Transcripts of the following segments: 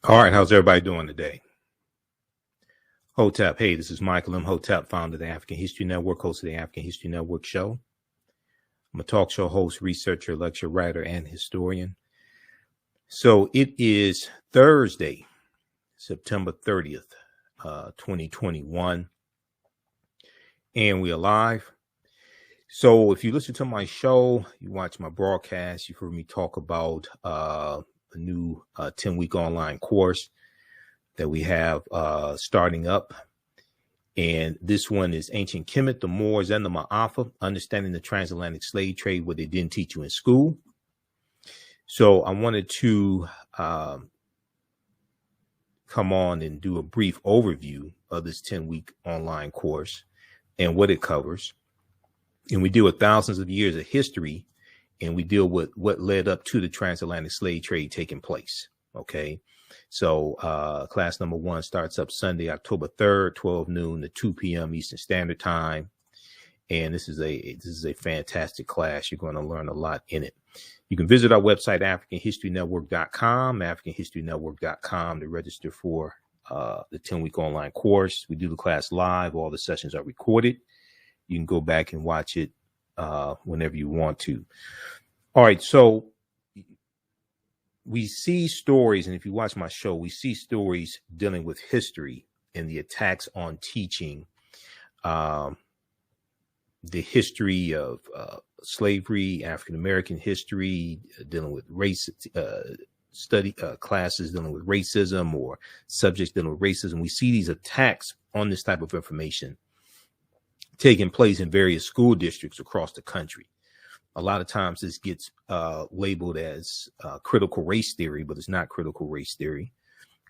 All right, how's everybody doing today? Hotep, hey, this is Michael Imhotep, founder of the African History Network, host of the African History Network show. I'm a talk show host, researcher, lecture writer, and historian. So it is Thursday, September 30th, 2021, and we are live. So if you listen to my show, you watch my broadcast, you've heard me talk about a new 10-week online course that we have starting up. And this one is Ancient Kemet, the Moors, and the Maafa, Understanding the Transatlantic Slave Trade, what they didn't teach you in school. So I wanted to come on and do a brief overview of this 10-week online course and what it covers. And we deal with thousands of years of history, and we deal with what led up to the transatlantic slave trade taking place. Okay. So class number 1 starts up Sunday, October 3rd, 12 noon to 2 p.m. Eastern Standard Time. And this is a fantastic class. You're going to learn a lot in it. You can visit our website, AfricanHistoryNetwork.com, AfricanHistoryNetwork.com to register for the 10-week online course. We do the class live. All the sessions are recorded. You can go back and watch it whenever you want to. All right. So we see stories, and if you watch my show, we see stories dealing with history and the attacks on teaching the history of slavery, African-American history, dealing with race, study classes dealing with racism or subjects dealing with racism. We see these attacks on this type of information taking place in various school districts across the country. A lot of times this gets labeled as critical race theory, but it's not critical race theory.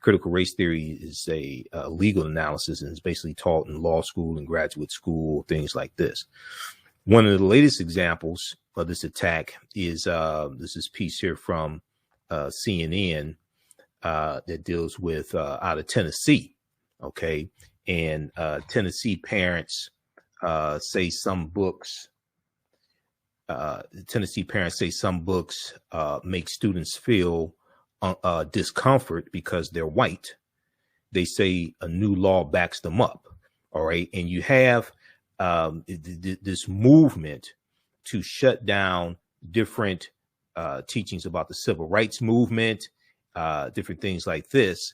Critical race theory is a legal analysis and is basically taught in law school and graduate school, things like this. One of the latest examples of this attack is this piece here from CNN that deals with out of Tennessee. Okay. And Tennessee parents say some books make students feel discomfort because they're white. They say a new law backs them up. All right. And you have this movement to shut down different teachings about the civil rights movement, different things like this,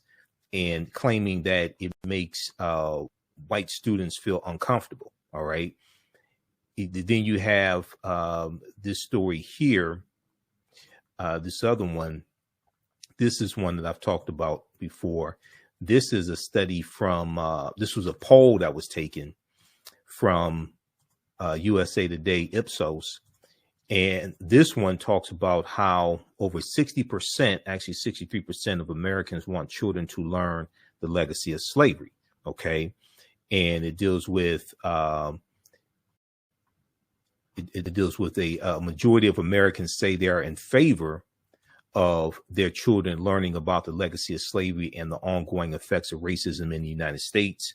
and claiming that it makes white students feel uncomfortable. All right. Then you have this story here, this other one. This is one that I've talked about before. This is a study from, this was a poll that was taken from USA Today Ipsos. And this one talks about how over 60%, actually 63% of Americans want children to learn the legacy of slavery. Okay. And it deals with a majority of Americans say they are in favor of their children learning about the legacy of slavery and the ongoing effects of racism in the United States.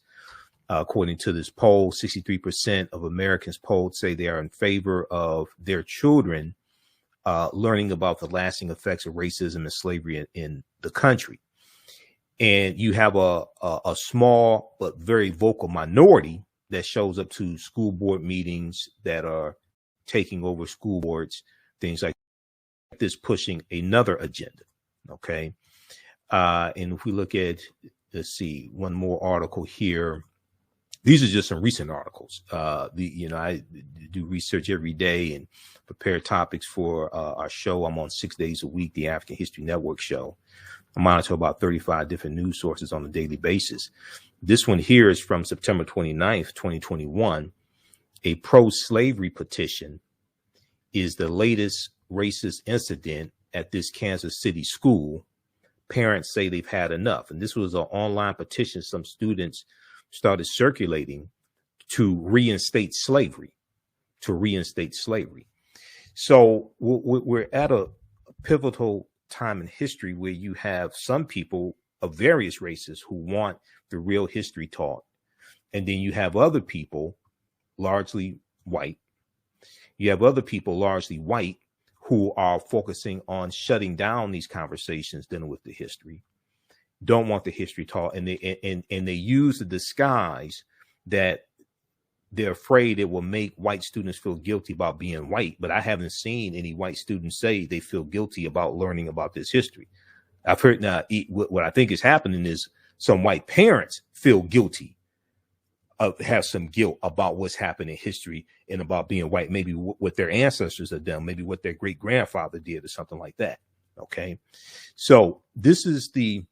According to this poll, 63% of Americans polled say they are in favor of their children learning about the lasting effects of racism and slavery in the country. And you have a small but very vocal minority that shows up to school board meetings that are taking over school boards, things like this, pushing another agenda. Okay. And if we look at, let's see, one more article here. These are just some recent articles. I do research every day and prepare topics for our show. I'm on 6 days a week, the African History Network show. I monitor about 35 different news sources on a daily basis. This one here is from September 29th, 2021. A pro-slavery petition is the latest racist incident at this Kansas City school. Parents say they've had enough. And this was an online petition some students started circulating to reinstate slavery. So we're at a pivotal time in history where you have some people of various races who want the real history taught. And then you have other people, largely white. You have other people, largely white, who are focusing on shutting down these conversations dealing with the history. don't want the history taught, and they use the disguise that they're afraid it will make white students feel guilty about being white. But I haven't seen any white students say they feel guilty about learning about this history. I've heard now what I think is happening is some white parents feel guilty, have some guilt about what's happened in history and about being white, maybe what their ancestors have done, maybe what their great grandfather did or something like that. Okay. So this is the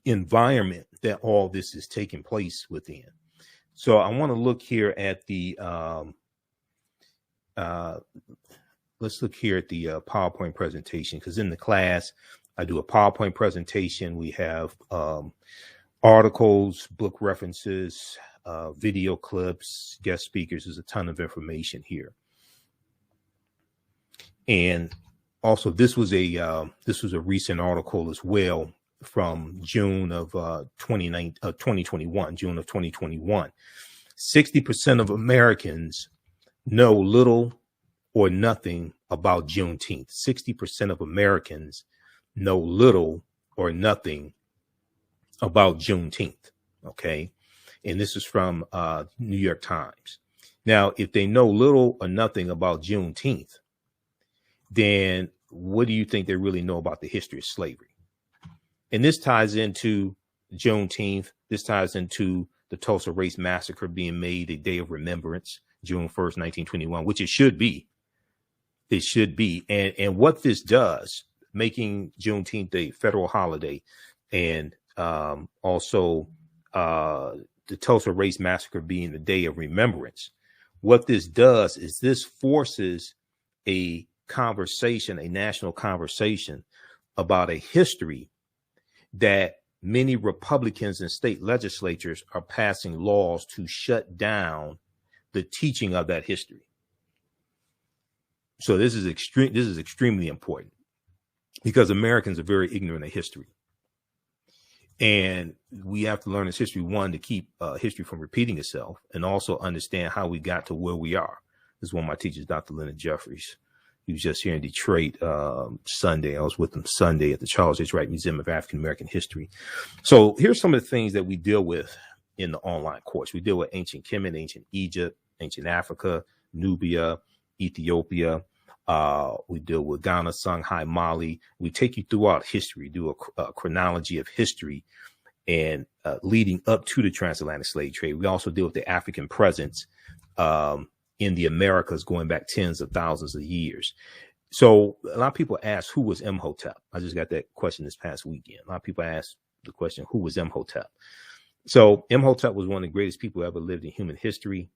environment that all this is taking place within. So I want to look here at the let's look here at the PowerPoint presentation, because in the class I do a PowerPoint presentation. We have articles, book references, video clips, guest speakers. There's a ton of information here. And also this was a recent article as well from June of 2021, June of 2021. 60% of Americans know little or nothing about Juneteenth. 60% of Americans know little or nothing about Juneteenth. Okay. And this is from New York Times. Now, if they know little or nothing about Juneteenth, then what do you think they really know about the history of slavery? And this ties into Juneteenth. This ties into the Tulsa Race Massacre being made a day of remembrance, June 1st, 1921, which it should be. It should be. And what this does, making Juneteenth a federal holiday, and also the Tulsa Race Massacre being the day of remembrance, what this does is this forces a conversation, a national conversation about a history that many Republicans and state legislatures are passing laws to shut down the teaching of that history. So this is extremely important, because Americans are very ignorant of history. And we have to learn this history, one, to keep history from repeating itself, and also understand how we got to where we are. This is one of my teachers, Dr. Leonard Jeffries. He was just here in Detroit Sunday. I was with him Sunday at the Charles H. Wright Museum of African American History. So here's some of the things that we deal with in the online course. We deal with ancient Kemet, ancient Egypt, ancient Africa, Nubia, Ethiopia. We deal with Ghana, Songhai, Mali. We take you throughout history, do a chronology of history and leading up to the transatlantic slave trade. We also deal with the African presence in the Americas going back tens of thousands of years. So a lot of people ask, who was Imhotep? I just got that question this past weekend. A lot of people ask the question, who was Imhotep? So Imhotep was one of the greatest people who ever lived in human history.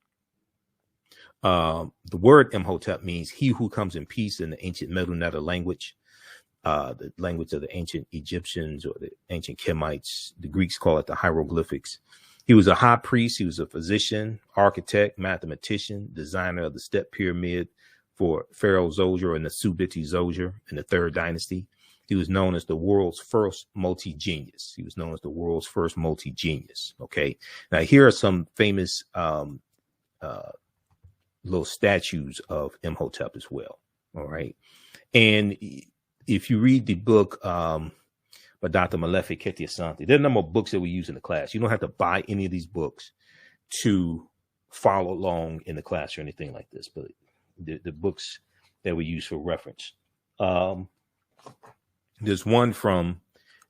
The word Imhotep means he who comes in peace in the ancient Middle Netta language, the language of the ancient Egyptians or the ancient Kemites. The Greeks call it the hieroglyphics. He was a high priest. He was a physician, architect, mathematician, designer of the step pyramid for Pharaoh Zoser and the Subiti Zoser in the Third Dynasty. He was known as the world's first multi-genius. Okay. Now, here are some famous little statues of Imhotep as well. All right. And if you read the book by Dr. Malefi Ketiasante, there are a number of books that we use in the class. You don't have to buy any of these books to follow along in the class or anything like this, but the books that we use for reference. There's one from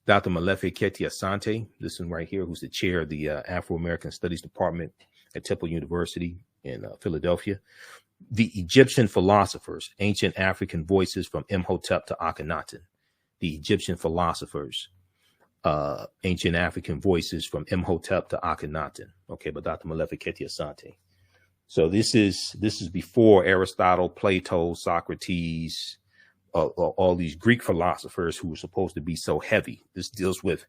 Dr. Malefi Ketiasante, this one right here, who's the chair of the Afro-American Studies Department at Temple University in Philadelphia. The Egyptian philosophers, ancient African voices from Imhotep to Akhenaten. The Egyptian philosophers, ancient African voices from Imhotep to Akhenaten. Okay, by Dr. Malefi Ketiasante. So this is before Aristotle, Plato, Socrates, all these Greek philosophers who were supposed to be so heavy. This deals with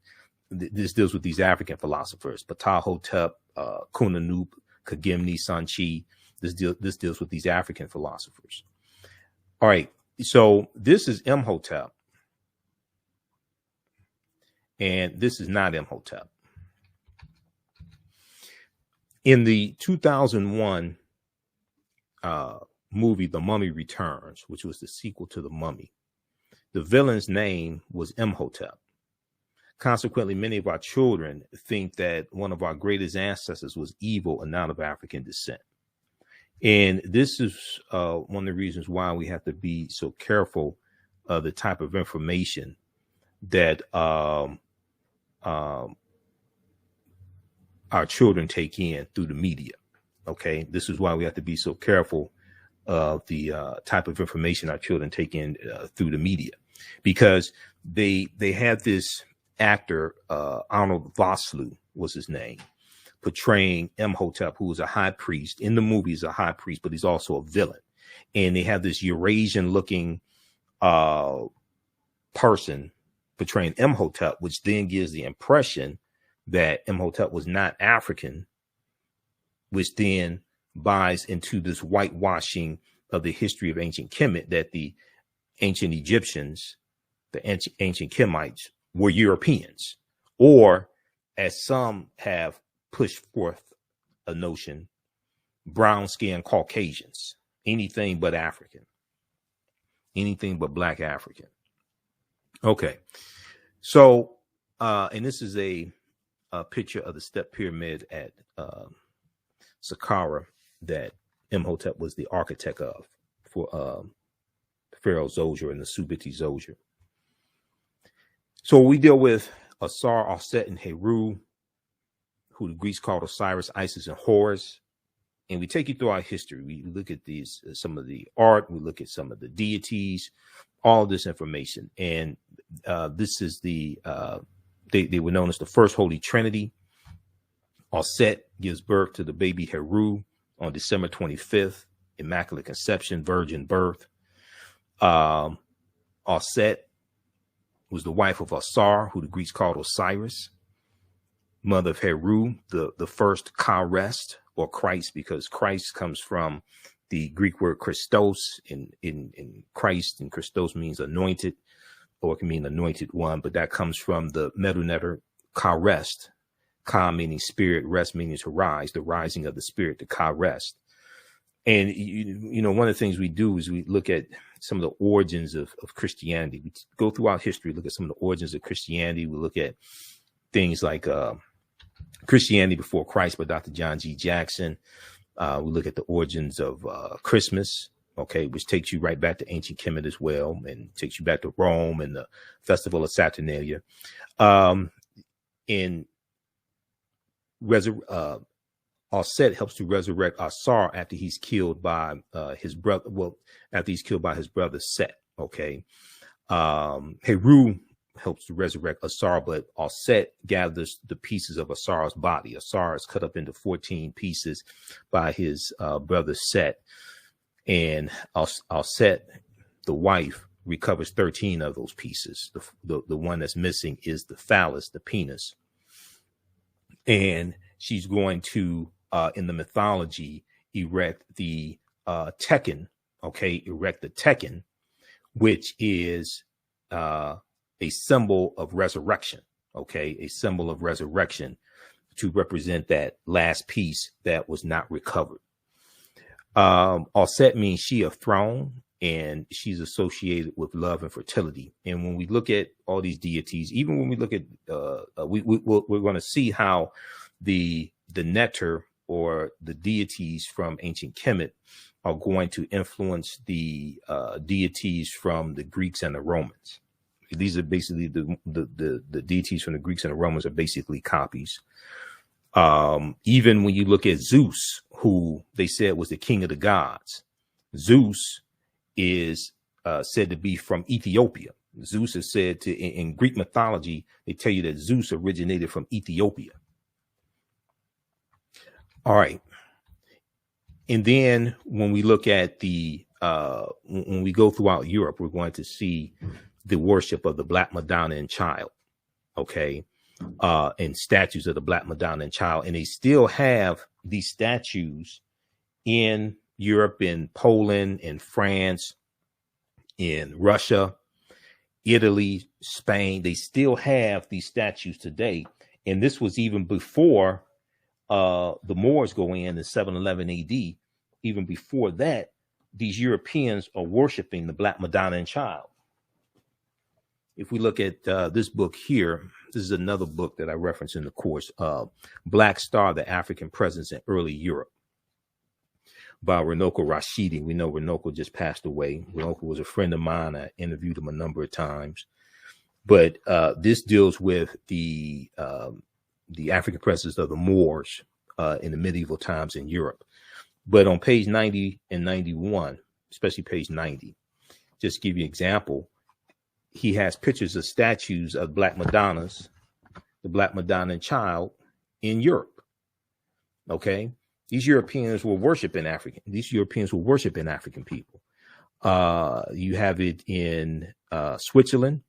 these African philosophers, Ptahhotep, Kunanub, Kagimni, Sanchi. This deals with these African philosophers. All right, so this is Imhotep, and this is not Imhotep. In the 2001 movie, The Mummy Returns, which was the sequel to The Mummy, the villain's name was Imhotep. Consequently, many of our children think that one of our greatest ancestors was evil and not of African descent. And this is one of the reasons why we have to be so careful of the type of information that our children take in through the media. Okay, this is why we have to be so careful of the type of information our children take in through the media, because they had this actor, Arnold Vosloo was his name, portraying Imhotep, who was a high priest. In the movie, he's a high priest, but he's also a villain. And they have this Eurasian-looking person portraying Imhotep, which then gives the impression that Imhotep was not African, which then buys into this whitewashing of the history of ancient Kemet, that the ancient Egyptians, the ancient Kemites, were Europeans, or, as some have pushed forth a notion, brown-skinned Caucasians, anything but African, anything but Black African. Okay, so and this is a picture of the step pyramid at Saqqara that Imhotep was the architect of for Pharaoh Zoser and the Subiti Zoser. So we deal with Asar, Aset, and Heru, who the Greeks called Osiris, Isis, and Horus. And we take you through our history. We look at these, some of the art, we look at some of the deities, all of this information. And this is the, they were known as the first Holy Trinity. Aset gives birth to the baby Heru on December 25th, Immaculate Conception, virgin birth. Aset was the wife of Asar, who the Greeks called Osiris, mother of Heru, the first Christ, or Christ, because Christ comes from the Greek word Christos, in Christ, and Christos means anointed, or it can mean anointed one, but that comes from the Medu Neter Ka-rest, Ka meaning spirit, rest meaning to rise, the rising of the spirit, the Ka-rest. And, you know, one of the things we do is we look at some of the origins of Christianity. We go throughout history, look at some of the origins of Christianity. We look at things like Christianity Before Christ by Dr. John G. Jackson. We look at the origins of Christmas, okay, which takes you right back to ancient Kemet as well, and takes you back to Rome and the festival of Saturnalia. Aset helps to resurrect Asar after he's killed by his brother. Well, after he's killed by his brother Set. Okay, Heru helps to resurrect Asar, but Aset gathers the pieces of Asar's body. Asar is cut up into 14 pieces by his brother Set, and Aset, the wife, recovers 13 of those pieces. The one that's missing is the phallus, the penis, and she's going to, in the mythology, erect the Tekken, okay, erect the Tekken, which is a symbol of resurrection, okay, a symbol of resurrection to represent that last piece that was not recovered. Aset means she of throne, and she's associated with love and fertility. And when we look at all these deities, even when we look at, we're going to see how the Neter, or the deities from ancient Kemet, are going to influence the deities from the Greeks and the Romans. These are basically the deities from the Greeks and the Romans are basically copies. Even when you look at Zeus, who they said was the king of the gods, Zeus is said to be from Ethiopia. Zeus is said to, in Greek mythology, they tell you that Zeus originated from Ethiopia. All right. And then when we look at when we go throughout Europe, we're going to see the worship of the Black Madonna and Child, okay, and statues of the Black Madonna and Child. And they still have these statues in Europe, in Poland, in France, in Russia, Italy, Spain. They still have these statues today. And this was even before the Moors go in 711 AD. Even before that, these Europeans are worshiping the Black Madonna and Child. If we look at this book here, This is another book that I reference in the course, Black Star, The African Presence in Early Europe, by Runoko Rashidi. We know Runoko just passed away. Runoko was a friend of mine. I interviewed him a number of times. But this deals with the African presence of the Moors in the medieval times in Europe. But on page 90 and 91, especially page 90, just to give you an example, he has pictures of statues of Black Madonnas, the Black Madonna and Child in Europe. Okay. These Europeans were worshiping African. These Europeans were worshiping African people. You have it in Switzerland.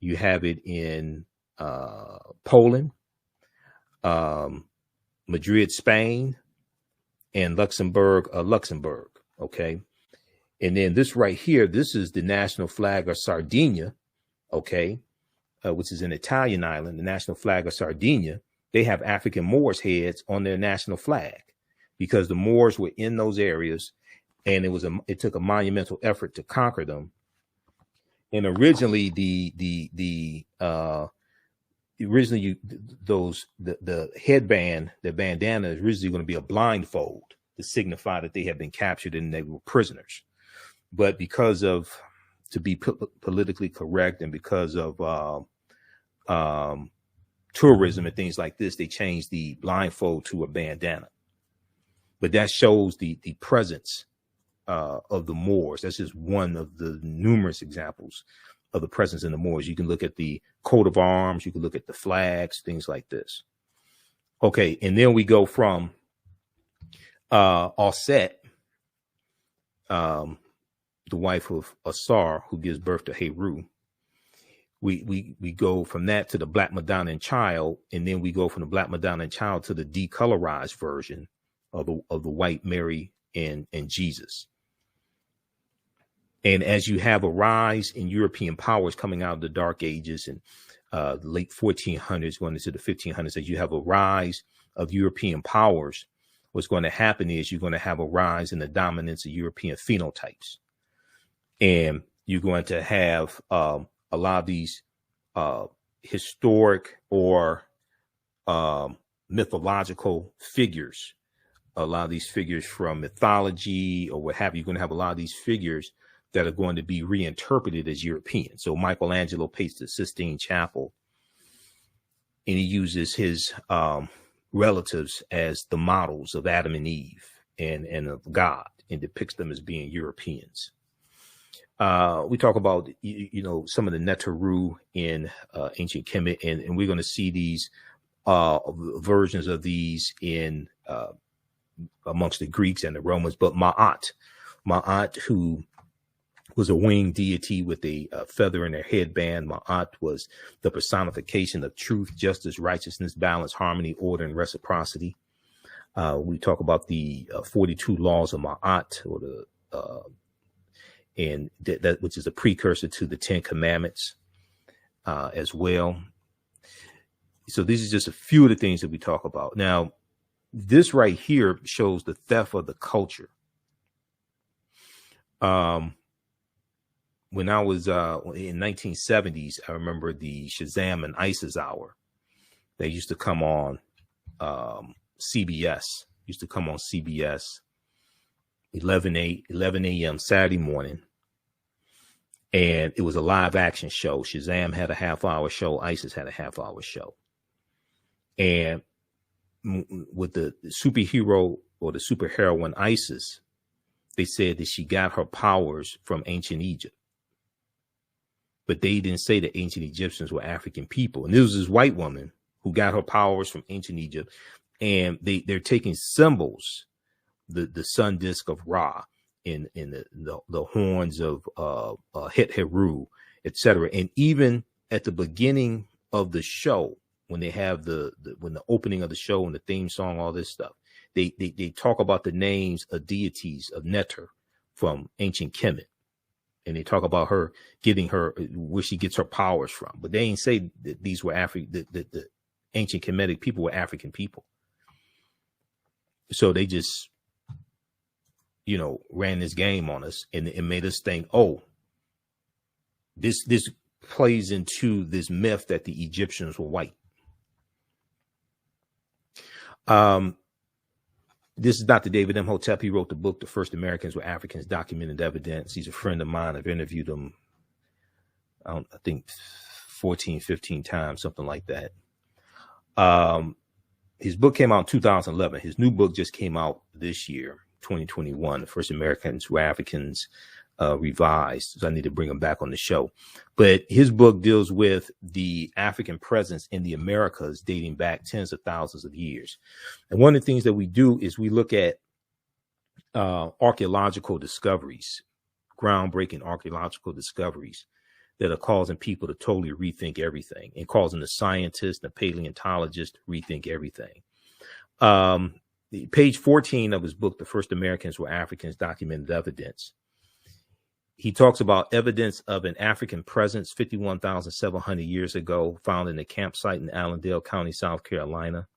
You have it in Poland, Madrid, Spain, and Luxembourg, Luxembourg. Okay. And then this right here, this is the national flag of Sardinia. Okay. Which is an Italian island, the national flag of Sardinia. They have African Moors heads on their national flag because the Moors were in those areas, and it took a monumental effort to conquer them. And originally the headband, the bandana is originally going to be a blindfold to signify that they had been captured and they were prisoners. But because of, to be politically correct, and because of tourism and things like this, they changed the blindfold to a bandana. But that shows the presence of the Moors. That's just one of the numerous examples of the presence in the Moors. You can look at the coat of arms, you can look at the flags, things like this. Okay, and then we go from Auset, the wife of Asar, who gives birth to Heru. We go from that to the Black Madonna and Child, and then we go from the Black Madonna and Child to the decolorized version of the white Mary and Jesus. And as you have a rise in European powers coming out of the Dark Ages and the late 1400s going into the 1500s, as you have a rise of European powers, what's going to happen is you're going to have a rise in the dominance of European phenotypes. And you're going to have a lot of these historic or mythological figures, a lot of these figures from mythology or what have you. You're going to have a lot of these figures that are going to be reinterpreted as European. So Michelangelo paints the Sistine Chapel, and he uses his relatives as the models of Adam and Eve and of God, and depicts them as being Europeans. We talk about, some of the Neteru in ancient Kemet, and we're going to see these versions of these in amongst the Greeks and the Romans. But Ma'at, who was a winged deity with a feather in their headband. Ma'at was the personification of truth, justice, righteousness, balance, harmony, order, and reciprocity. We talk about the 42 laws of Ma'at, or and that which is a precursor to the 10 Commandments as well. So these are just a few of the things that we talk about. Now, this right here shows the theft of the culture. When I was in 1970s, I remember the Shazam and ISIS hour. They used to come on CBS. Used to come on CBS 11 a.m. Saturday morning. And it was a live action show. Shazam had a half-hour show. ISIS had a half-hour show. And with the superhero or the superheroine ISIS, they said that she got her powers from ancient Egypt. But they didn't say that ancient Egyptians were African people. And this was this white woman who got her powers from ancient Egypt. And they're taking symbols, the sun disk of Ra, in the horns of Het Heru, etc. And even at the beginning of the show, when they have when the opening of the show and the theme song, all this stuff, they talk about the names of deities of Neter from ancient Kemet. And they talk about her getting where she gets her powers from. But they ain't say that these were the ancient Kemetic people were African people. So they just, ran this game on us, and it made us think, oh, this plays into this myth that the Egyptians were white. This is Dr. David Imhotep. He wrote the book, The First Americans Were Africans, Documented Evidence. He's a friend of mine. I've interviewed him, I think 14, 15 times, something like that. His book came out in 2011. His new book just came out this year, 2021, The First Americans Were Africans, revised. So I need to bring him back on the show. But his book deals with the African presence in the Americas dating back tens of thousands of years. And one of the things that we do is we look at archaeological discoveries, groundbreaking archaeological discoveries that are causing people to totally rethink everything and causing the scientists, the paleontologists to rethink everything. Page 14 of his book, The First Americans Were Africans, Documented Evidence. He talks about evidence of an African presence 51,700 years ago, found in a campsite in Allendale County, South Carolina,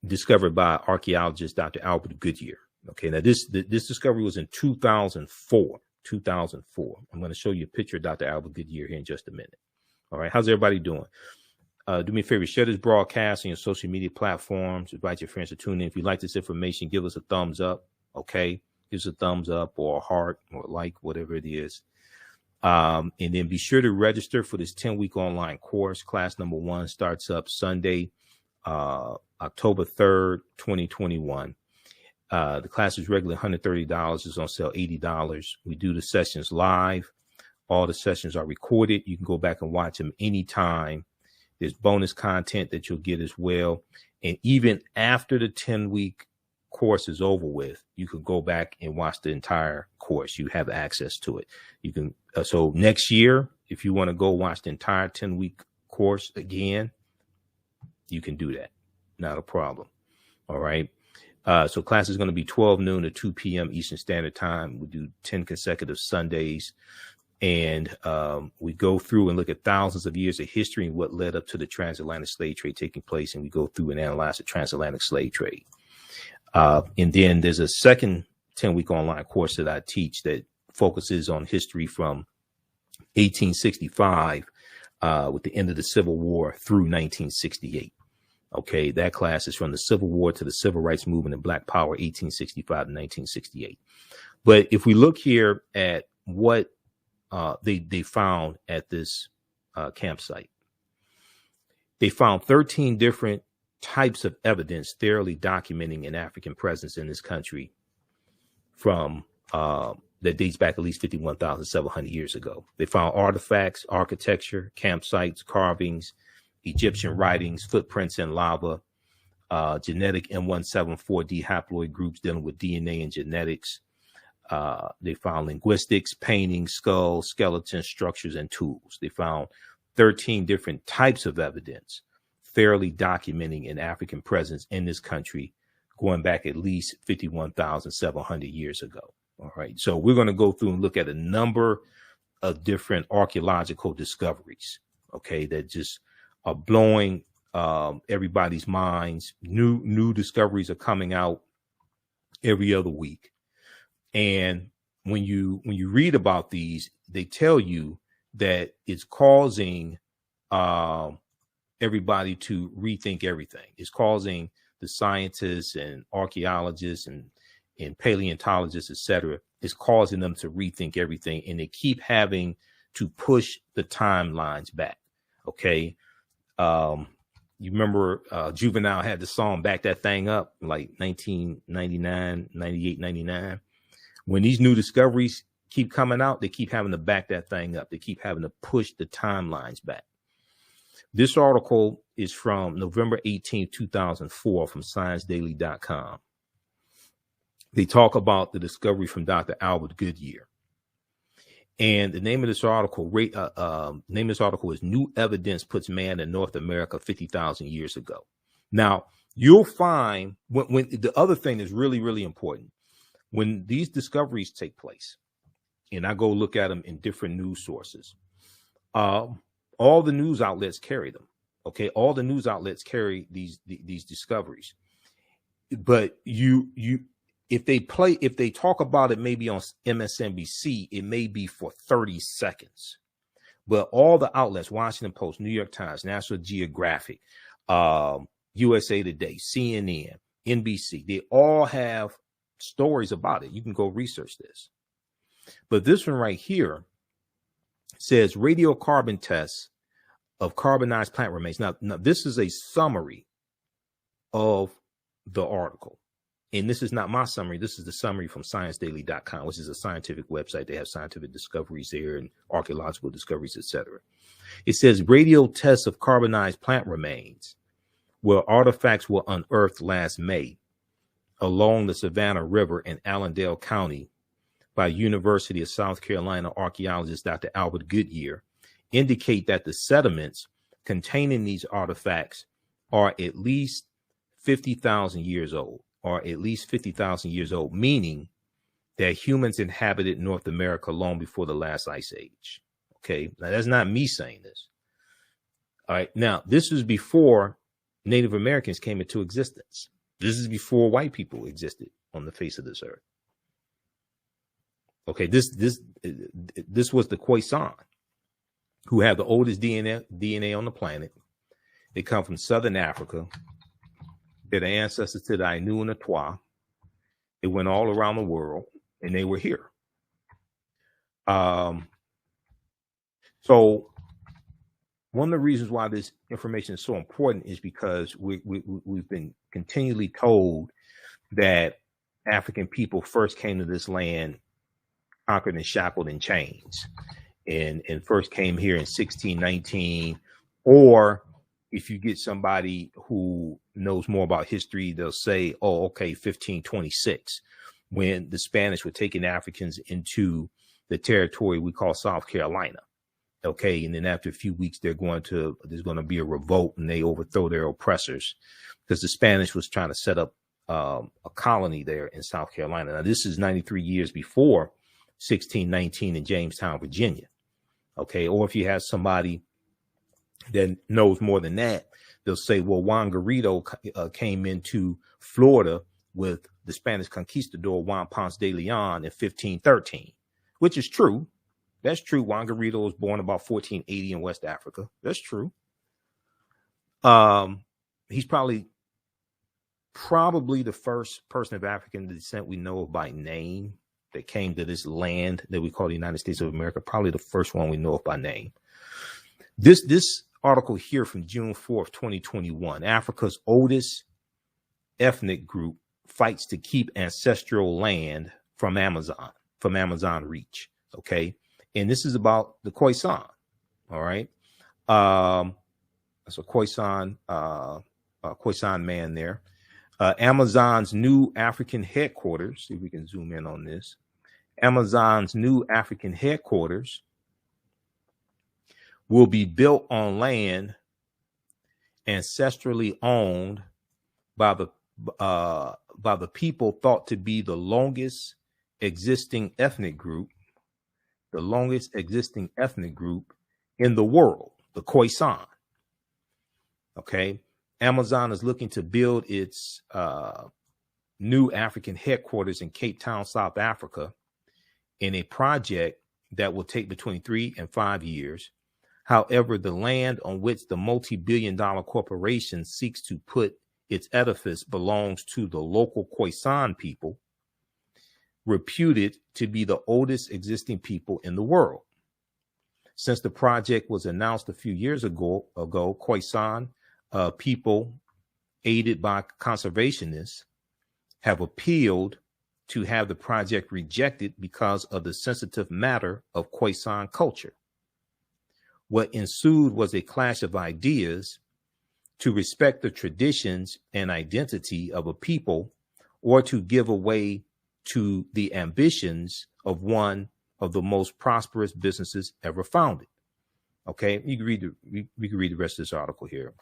discovered by archaeologist Dr. Albert Goodyear. Okay, now this discovery was in 2004. 2004. I'm going to show you a picture of Dr. Albert Goodyear here in just a minute. All right, how's everybody doing? Do me a favor, share this broadcast on your social media platforms. Invite your friends to tune in. If you like this information, give us a thumbs up. Okay. Give us a thumbs up or a heart or a like, whatever it is. And then be sure to register for this 10-week online course. Class number 1 starts up Sunday, October 3rd, 2021. The class is regularly $130. It's on sale $80. We do the sessions live. All the sessions are recorded. You can go back and watch them anytime. There's bonus content that you'll get as well. And even after the 10-week course is over with, you can go back and watch the entire course. You have access to it. You can so next year, if you want to go watch the entire 10-week course again, you can do that. Not a problem. All right. So class is going to be 12 noon to 2 p.m. Eastern Standard Time. We do 10 consecutive Sundays. And we go through and look at thousands of years of history and what led up to the transatlantic slave trade taking place. And we go through and analyze the transatlantic slave trade. And then there's a second 10-week online course that I teach that focuses on history from 1865 with the end of the Civil War through 1968. Okay, that class is from the Civil War to the Civil Rights Movement and Black Power, 1865 to 1968. But if we look here at what they found at this campsite, they found 13 different types of evidence thoroughly documenting an African presence in this country from that dates back at least 51,700 years ago. They found artifacts, architecture, campsites, carvings, Egyptian writings, footprints in lava, genetic M174D haploid groups dealing with DNA and genetics. They found linguistics, paintings, skulls, skeletons, structures, and tools. They found 13 different types of evidence thoroughly documenting an African presence in this country going back at least 51,700 years ago. All right. So we're going to go through and look at a number of different archaeological discoveries, okay, that just are blowing everybody's minds. New discoveries are coming out every other week. And when you read about these, they tell you that it's causing everybody to rethink everything. It's causing the scientists and archaeologists and paleontologists, et cetera, it's causing them to rethink everything. And they keep having to push the timelines back. Okay. You remember Juvenile had the song Back That Thing Up, like 1999, 98, 99. When these new discoveries keep coming out, they keep having to back that thing up. They keep having to push the timelines back. This article is from November 18, 2004 from ScienceDaily.com. They talk about the discovery from Dr. Albert Goodyear. And the name of this article, is New Evidence Puts Man in North America 50,000 Years Ago. Now, you'll find when the other thing is really, really important. When these discoveries take place, and I go look at them in different news sources, all the news outlets carry them. Okay, all the news outlets carry these discoveries. But if they talk about it maybe on MSNBC, it may be for 30 seconds. But all the outlets, Washington Post, New York Times, National Geographic, USA Today, CNN, NBC, they all have stories about it. You can go research this. But this one right here says radiocarbon tests of carbonized plant remains. Now, this is a summary of the article. And this is not my summary. This is the summary from ScienceDaily.com, which is a scientific website. They have scientific discoveries there and archaeological discoveries, etc. It says radio tests of carbonized plant remains where artifacts were unearthed last May along the Savannah River in Allendale County by University of South Carolina archaeologist Dr. Albert Goodyear indicate that the sediments containing these artifacts are at least 50,000 years old. Meaning that humans inhabited North America long before the last ice age. Okay, now that's not me saying this. All right, now this was before Native Americans came into existence. This is before white people existed on the face of this earth. Okay, this was the Khoisan, who have the oldest DNA on the planet. They come from Southern Africa. They're the ancestors to the Ainu and the Twa. They went all around the world, and they were here. So one of the reasons why this information is so important is because we've been continually told that African people first came to this land conquered and shackled in chains, and first came here in 1619, or if you get somebody who knows more about history, they'll say, oh, okay, 1526, when the Spanish were taking Africans into the territory we call South Carolina. Okay, and then after a few weeks, there's going to be a revolt and they overthrow their oppressors because the Spanish was trying to set up a colony there in South Carolina. Now, this is 93 years before 1619 in Jamestown, Virginia. Okay, or if you have somebody that knows more than that, they'll say, well, Juan Garrido came into Florida with the Spanish conquistador Juan Ponce de Leon in 1513, which is true. That's true. Juan Garrido was born about 1480 in West Africa. That's true. He's probably the first person of African descent we know of by name that came to this land that we call the United States of America. Probably the first one we know of by name. This article here from June 4th, 2021, Africa's oldest ethnic group fights to keep ancestral land from Amazon reach. Okay. And this is about the Khoisan. All right. That's a Khoisan man there. Amazon's new African headquarters. See if we can zoom in on this. Amazon's new African headquarters will be built on land ancestrally owned by the people thought to be the longest existing ethnic group in the world, the Khoisan. Okay. Amazon is looking to build its new African headquarters in Cape Town, South Africa, in a project that will take between 3 and 5 years. However, the land on which the multi-billion-dollar corporation seeks to put its edifice belongs to the local Khoisan people, reputed to be the oldest existing people in the world. Since the project was announced a few years ago, Khoisan people, aided by conservationists, have appealed to have the project rejected because of the sensitive matter of Khoisan culture. What ensued was a clash of ideas to respect the traditions and identity of a people, or to give away to the ambitions of one of the most prosperous businesses ever founded. Okay, you can read the rest of this article here.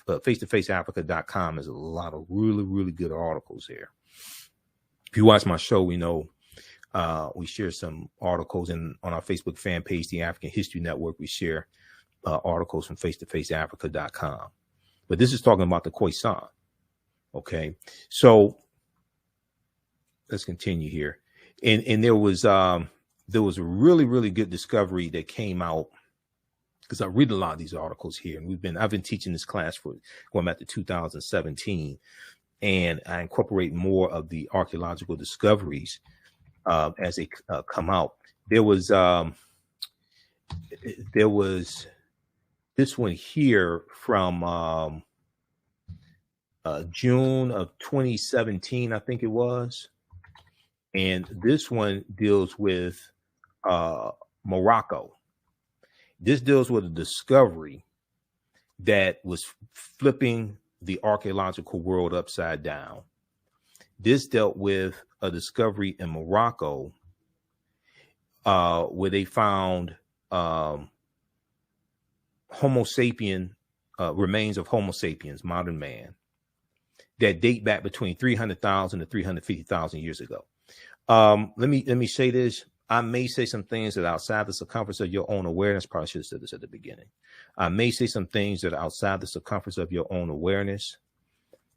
Face-to-faceafrica.com has a lot of really, really good articles here. If you watch my show, we know we share some articles, and on our Facebook fan page, the African History Network, we share articles from face-to-faceafrica.com. But this is talking about the Khoisan. Okay, so let's continue here. And there was a really good discovery that came out, because I read a lot of these articles here, and I've been teaching this class for going back to 2017, and I incorporate more of the archaeological discoveries as they come out. There was this one here from June of 2017, I think it was. And this one deals with Morocco. This deals with a discovery that was flipping the archaeological world upside down. This dealt with a discovery in Morocco where they found Homo sapien, remains of Homo sapiens, modern man, that date back between 300,000 to 350,000 years ago. Let me say this. I may say some things that are outside the circumference of your own awareness. Probably should have said this at the beginning. I may say some things that are outside the circumference of your own awareness.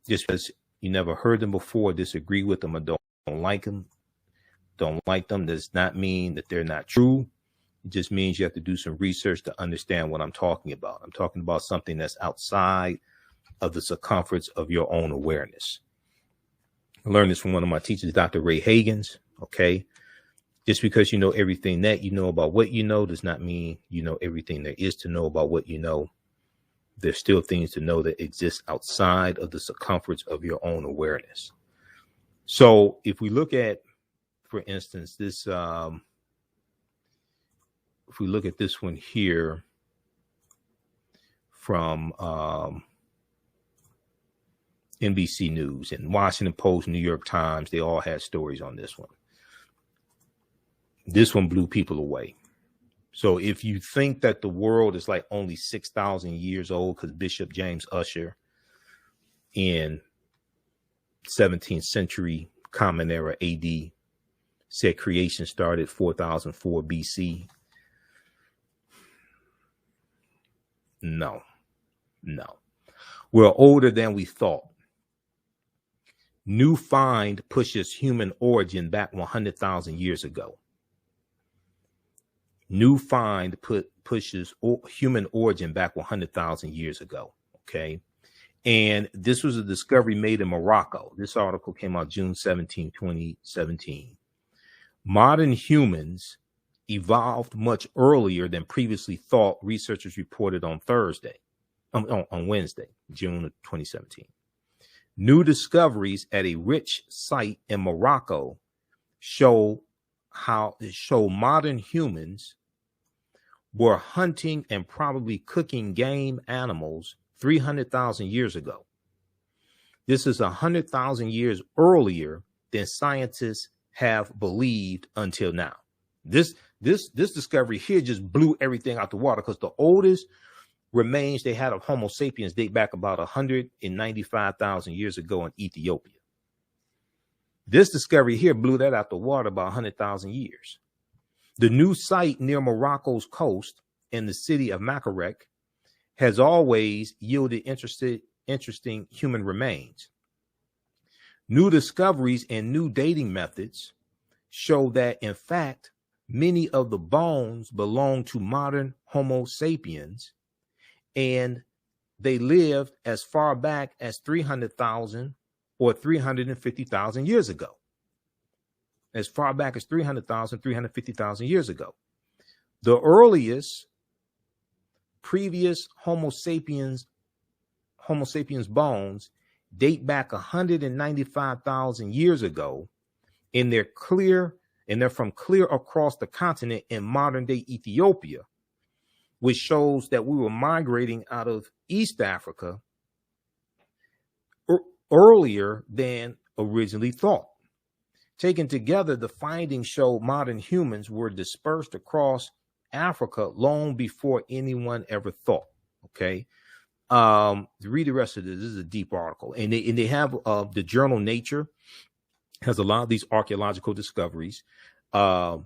Just because you never heard them before, disagree with them, or don't like them. Don't like them does not mean that they're not true. It just means you have to do some research to understand what I'm talking about. I'm talking about something that's outside of the circumference of your own awareness. I learned this from one of my teachers, Dr. Ray Hagins. Okay. Just because you know everything that you know about what you know does not mean you know everything there is to know about what you know. There's still things to know that exist outside of the circumference of your own awareness. So if we look at, for instance, this, if we look at this one here from NBC News and Washington Post, New York Times, they all had stories on this one. This one blew people away. So if you think that the world is like only 6,000 years old, because Bishop James Ussher in 17th century Common Era AD said creation started 4004 BC. No. We're older than we thought. New find pushes human origin back 100,000 years ago. New find pushes human origin back 100,000 years ago. Okay. And this was a discovery made in Morocco. This article came out June 17, 2017. Modern humans evolved much earlier than previously thought, researchers reported on Wednesday, June of 2017. New discoveries at a rich site in Morocco show modern humans were hunting and probably cooking game animals 300,000 years ago. This is 100,000 years earlier than scientists have believed until now. This discovery here just blew everything out the water, because the oldest remains they had of Homo sapiens date back about 195,000 years ago in Ethiopia. This discovery here blew that out the water by 100,000 years. The new site near Morocco's coast in the city of Makarek has always yielded interesting human remains. New discoveries and new dating methods show that, in fact, many of the bones belong to modern Homo sapiens, and they lived as far back as 300,000 or 350,000 years ago. As far back as 300,000, 350,000 years ago. The earliest previous Homo sapiens bones date back 195,000 years ago, and they're from clear across the continent in modern day Ethiopia, which shows that we were migrating out of East Africa earlier than originally thought. Taken together, the findings show modern humans were dispersed across Africa long before anyone ever thought. Okay. Read the rest of this. This is a deep article. And they have the journal Nature has a lot of these archaeological discoveries. And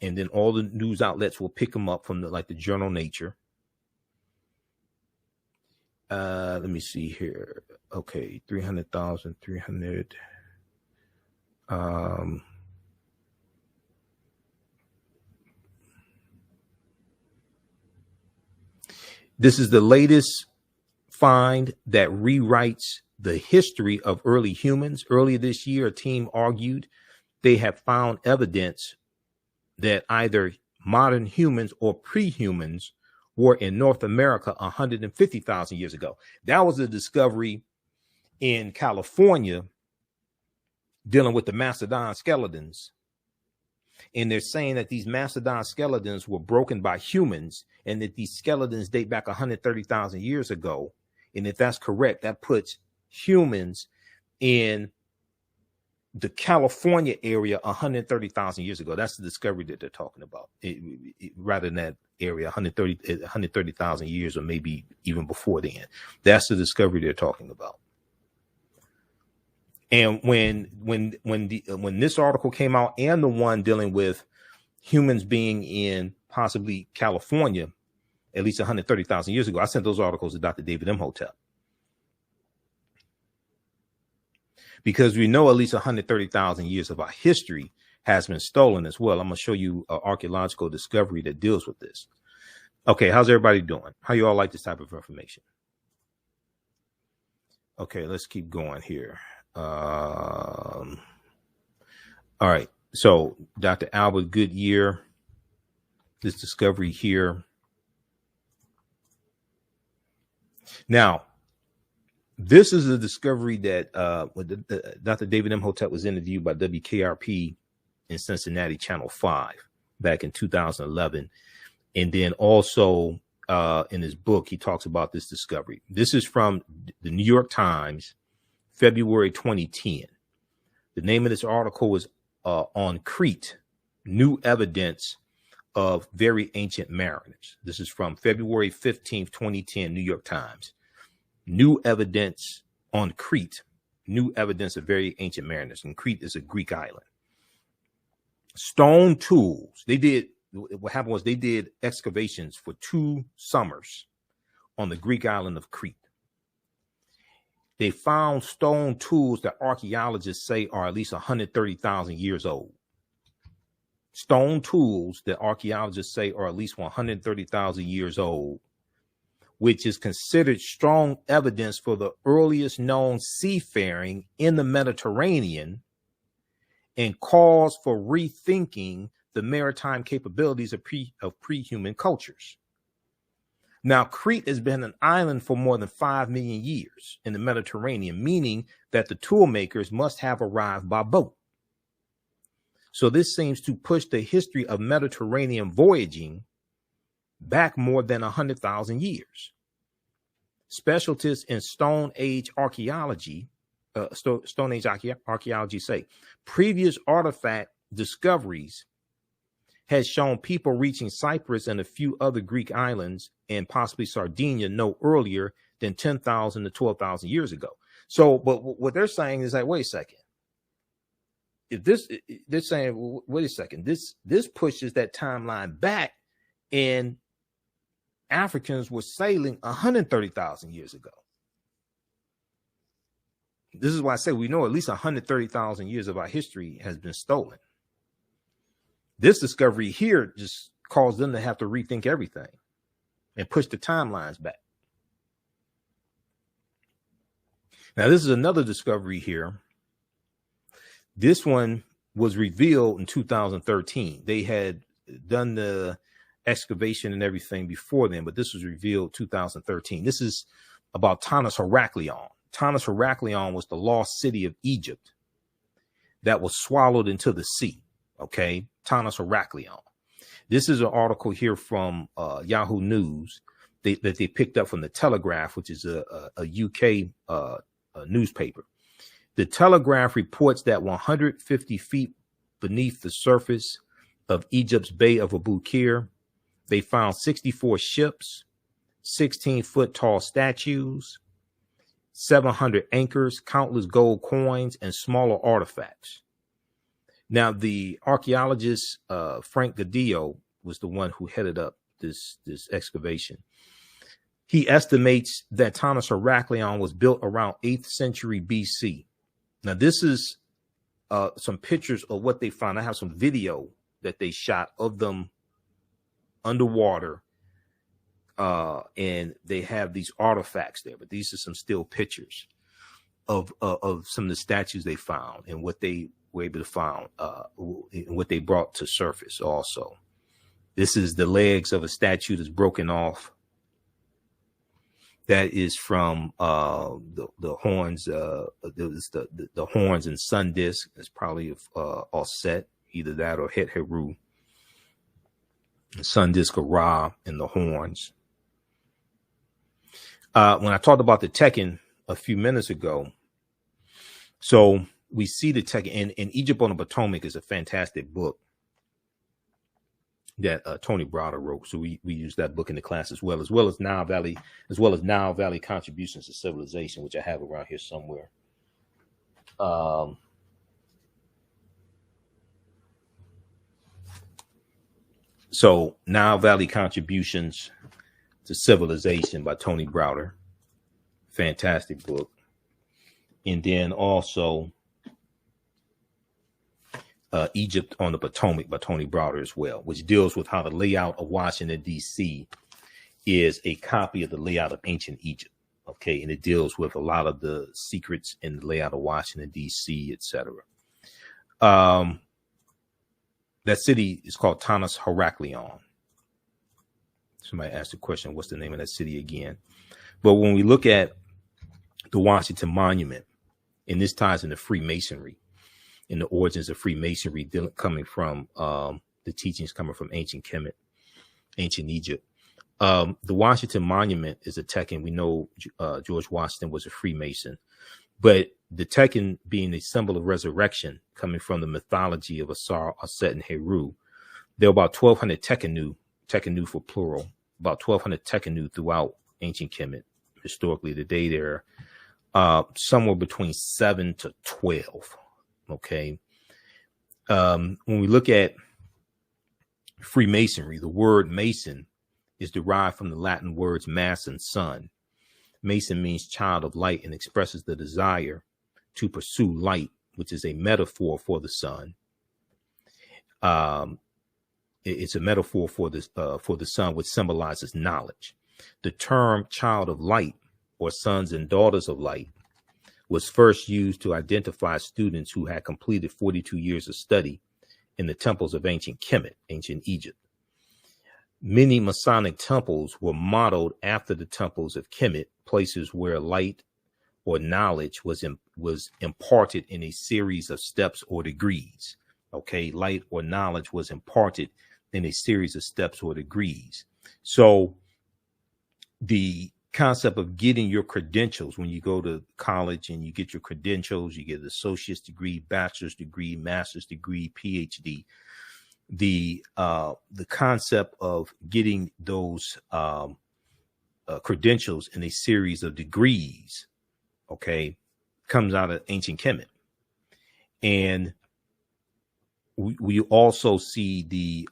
then all the news outlets will pick them up from the journal Nature. Let me see here. Okay. 300,000, 300. This is the latest find that rewrites the history of early humans. Earlier this year, a team argued they have found evidence that either modern humans or pre-humans were in North America 150,000 years ago. That was a discovery in California dealing with the mastodon skeletons. And they're saying that these mastodon skeletons were broken by humans and that these skeletons date back 130,000 years ago. And if that's correct, that puts humans in the California area 130,000 years ago. That's the discovery that they're talking about. Rather than that area 130,000 years, or maybe even before then. That's the discovery they're talking about. And when this article came out, and the one dealing with humans being in possibly California at least 130,000 years ago, I sent those articles to Dr. David Imhotep. Because we know at least 130,000 years of our history has been stolen as well. I'm going to show you an archaeological discovery that deals with this. Okay, how's everybody doing? How you all like this type of information? Okay, let's keep going here. All right, so Dr. Albert Goodyear, this discovery here. Now, this is a discovery that Dr. David Imhotep was interviewed by WKRP in Cincinnati, Channel 5, back in 2011. And then also in his book, he talks about this discovery. This is from the New York Times, February 2010. The name of this article was on Crete, New Evidence of Very Ancient Mariners. This is from February 15th, 2010, New York Times. New evidence on Crete, new evidence of very ancient mariners. And Crete is a Greek island. Stone tools. What happened was they did excavations for 2 summers on the Greek island of Crete. They found stone tools that archaeologists say are at least 130,000 years old. Stone tools that archaeologists say are at least 130,000 years old, which is considered strong evidence for the earliest known seafaring in the Mediterranean and calls for rethinking the maritime capabilities of pre-human cultures. Now, Crete has been an island for more than 5 million years in the Mediterranean, meaning that the tool makers must have arrived by boat. So this seems to push the history of Mediterranean voyaging back more than 100,000 years. Specialists in Stone Age archaeology, say previous artifact discoveries has shown people reaching Cyprus and a few other Greek islands and possibly Sardinia no earlier than 10,000 to 12,000 years ago. So, but what they're saying is like, wait a second. If this, they're saying, wait a second, this pushes that timeline back, and Africans were sailing 130,000 years ago. This is why I say we know at least 130,000 years of our history has been stolen. This discovery here just caused them to have to rethink everything and push the timelines back. Now, this is another discovery here. This one was revealed in 2013. They had done the excavation and everything before then, but this was revealed 2013. This is about Tanis Heracleion. Tanis Heracleion was the lost city of Egypt that was swallowed into the sea. Okay, Tanis Heracleion. This is an article here from Yahoo News that they picked up from the Telegraph, which is a UK newspaper. The Telegraph reports that 150 feet beneath the surface of Egypt's Bay of Abu Qir, they found 64 ships, 16-foot tall statues, 700 anchors, countless gold coins, and smaller artifacts. Now, the archaeologist Frank Gadillo was the one who headed up this excavation. He estimates that Tanis Heracleion was built around 8th century BC. Now, this is some pictures of what they found. I have some video that they shot of them underwater, and they have these artifacts there. But these are some still pictures of some of the statues they found and what they were able to find, and what they brought to surface. Also, this is the legs of a statue that's broken off. That is from the horns. The horns and sun disk. It's probably offset, either that or Het Heru. Sun disk of Ra and the horns. When I talked about the Tekken a few minutes ago, so we see the Tekken in Egypt on the Potomac is a fantastic book that Tony Browder wrote. So we use that book in the class as well as Nile Valley Contributions to Civilization, which I have around here somewhere. So Nile Valley Contributions to Civilization by Tony Browder. Fantastic book. And then also Egypt on the Potomac by Tony Browder as well, which deals with how the layout of Washington, D.C. is a copy of the layout of ancient Egypt. Okay, and it deals with a lot of the secrets in the layout of Washington, D.C., etc. That city is called Tanis Heraklion. Somebody asked the question, what's the name of that city again? But when we look at the Washington Monument, and this ties into Freemasonry, and the origins of Freemasonry coming from the teachings coming from ancient Kemet, ancient Egypt. The Washington Monument is a Tekken. We know George Washington was a Freemason, but the Tekken being a symbol of resurrection coming from the mythology of Asar, Aset, and Heru. There are about 1,200 Tekkenu for plural, about 1,200 Tekkenu throughout ancient Kemet. Historically, today there are somewhere between 7 to 12. Okay. When we look at Freemasonry, the word Mason is derived from the Latin words mass and sun. Mason means child of light and expresses the desire to pursue light, which is a metaphor for the sun. It's a metaphor for the sun, which symbolizes knowledge. The term child of light, or sons and daughters of light, was first used to identify students who had completed 42 years of study in the temples of ancient Kemet, ancient Egypt. Many Masonic temples were modeled after the temples of Kemet, places where light or knowledge was imparted in a series of steps or degrees. Okay, light or knowledge was imparted in a series of steps or degrees. So the concept of getting your credentials when you go to college and you get your credentials, you get an associate's degree, bachelor's degree, master's degree, PhD. The concept of getting those credentials in a series of degrees, okay, comes out of ancient Kemet. And we also see the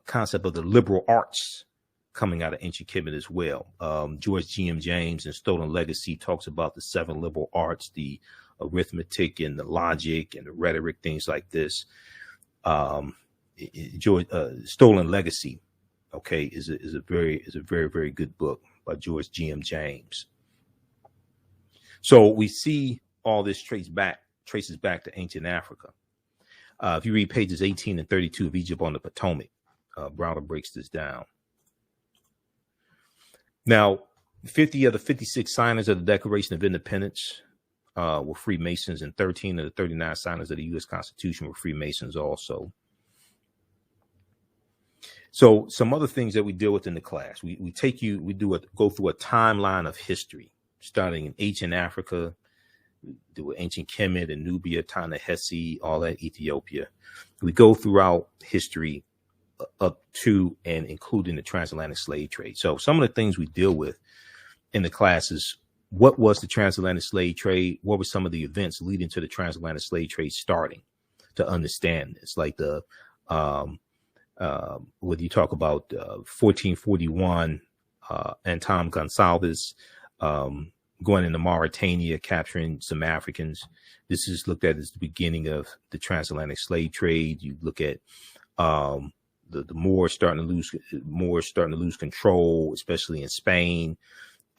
concept of the liberal arts coming out of ancient Kemet as well. George G.M. James in Stolen Legacy talks about the 7 liberal arts, the arithmetic and the logic and the rhetoric, things like this. Stolen Legacy, okay, is a very, very good book by George G.M. James. So we see all this traces back to ancient Africa. If you read pages 18 and 32 of Egypt on the Potomac, Browder breaks this down. Now, 50 of the 56 signers of the Declaration of Independence were Freemasons, and 13 of the 39 signers of the U.S. Constitution were Freemasons also. So some other things that we deal with in the class, we go through a timeline of history, starting in ancient Africa, do ancient Kemet and Nubia, Ta-Nehesi, all that, Ethiopia. We go throughout history up to and including the transatlantic slave trade. So some of the things we deal with in the class is what was the transatlantic slave trade? What were some of the events leading to the transatlantic slave trade starting, to understand this? Like whether you talk about 1441, Anton Gonsalves, going into Mauritania, capturing some Africans. This is looked at as the beginning of the transatlantic slave trade. You look at the Moors starting to lose control, especially in Spain.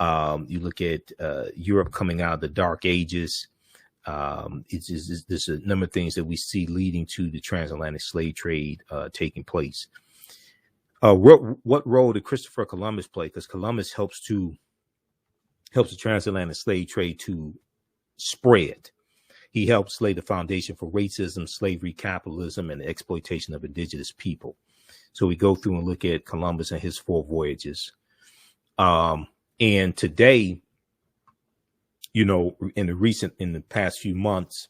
You look at Europe coming out of the Dark Ages. There's a number of things that we see leading to the transatlantic slave trade taking place. What role did Christopher Columbus play? Because Columbus helps the transatlantic slave trade to spread. He helps lay the foundation for racism, slavery, capitalism, and the exploitation of indigenous people. So we go through and look at Columbus and his 4 voyages. And today, you know, in the past few months,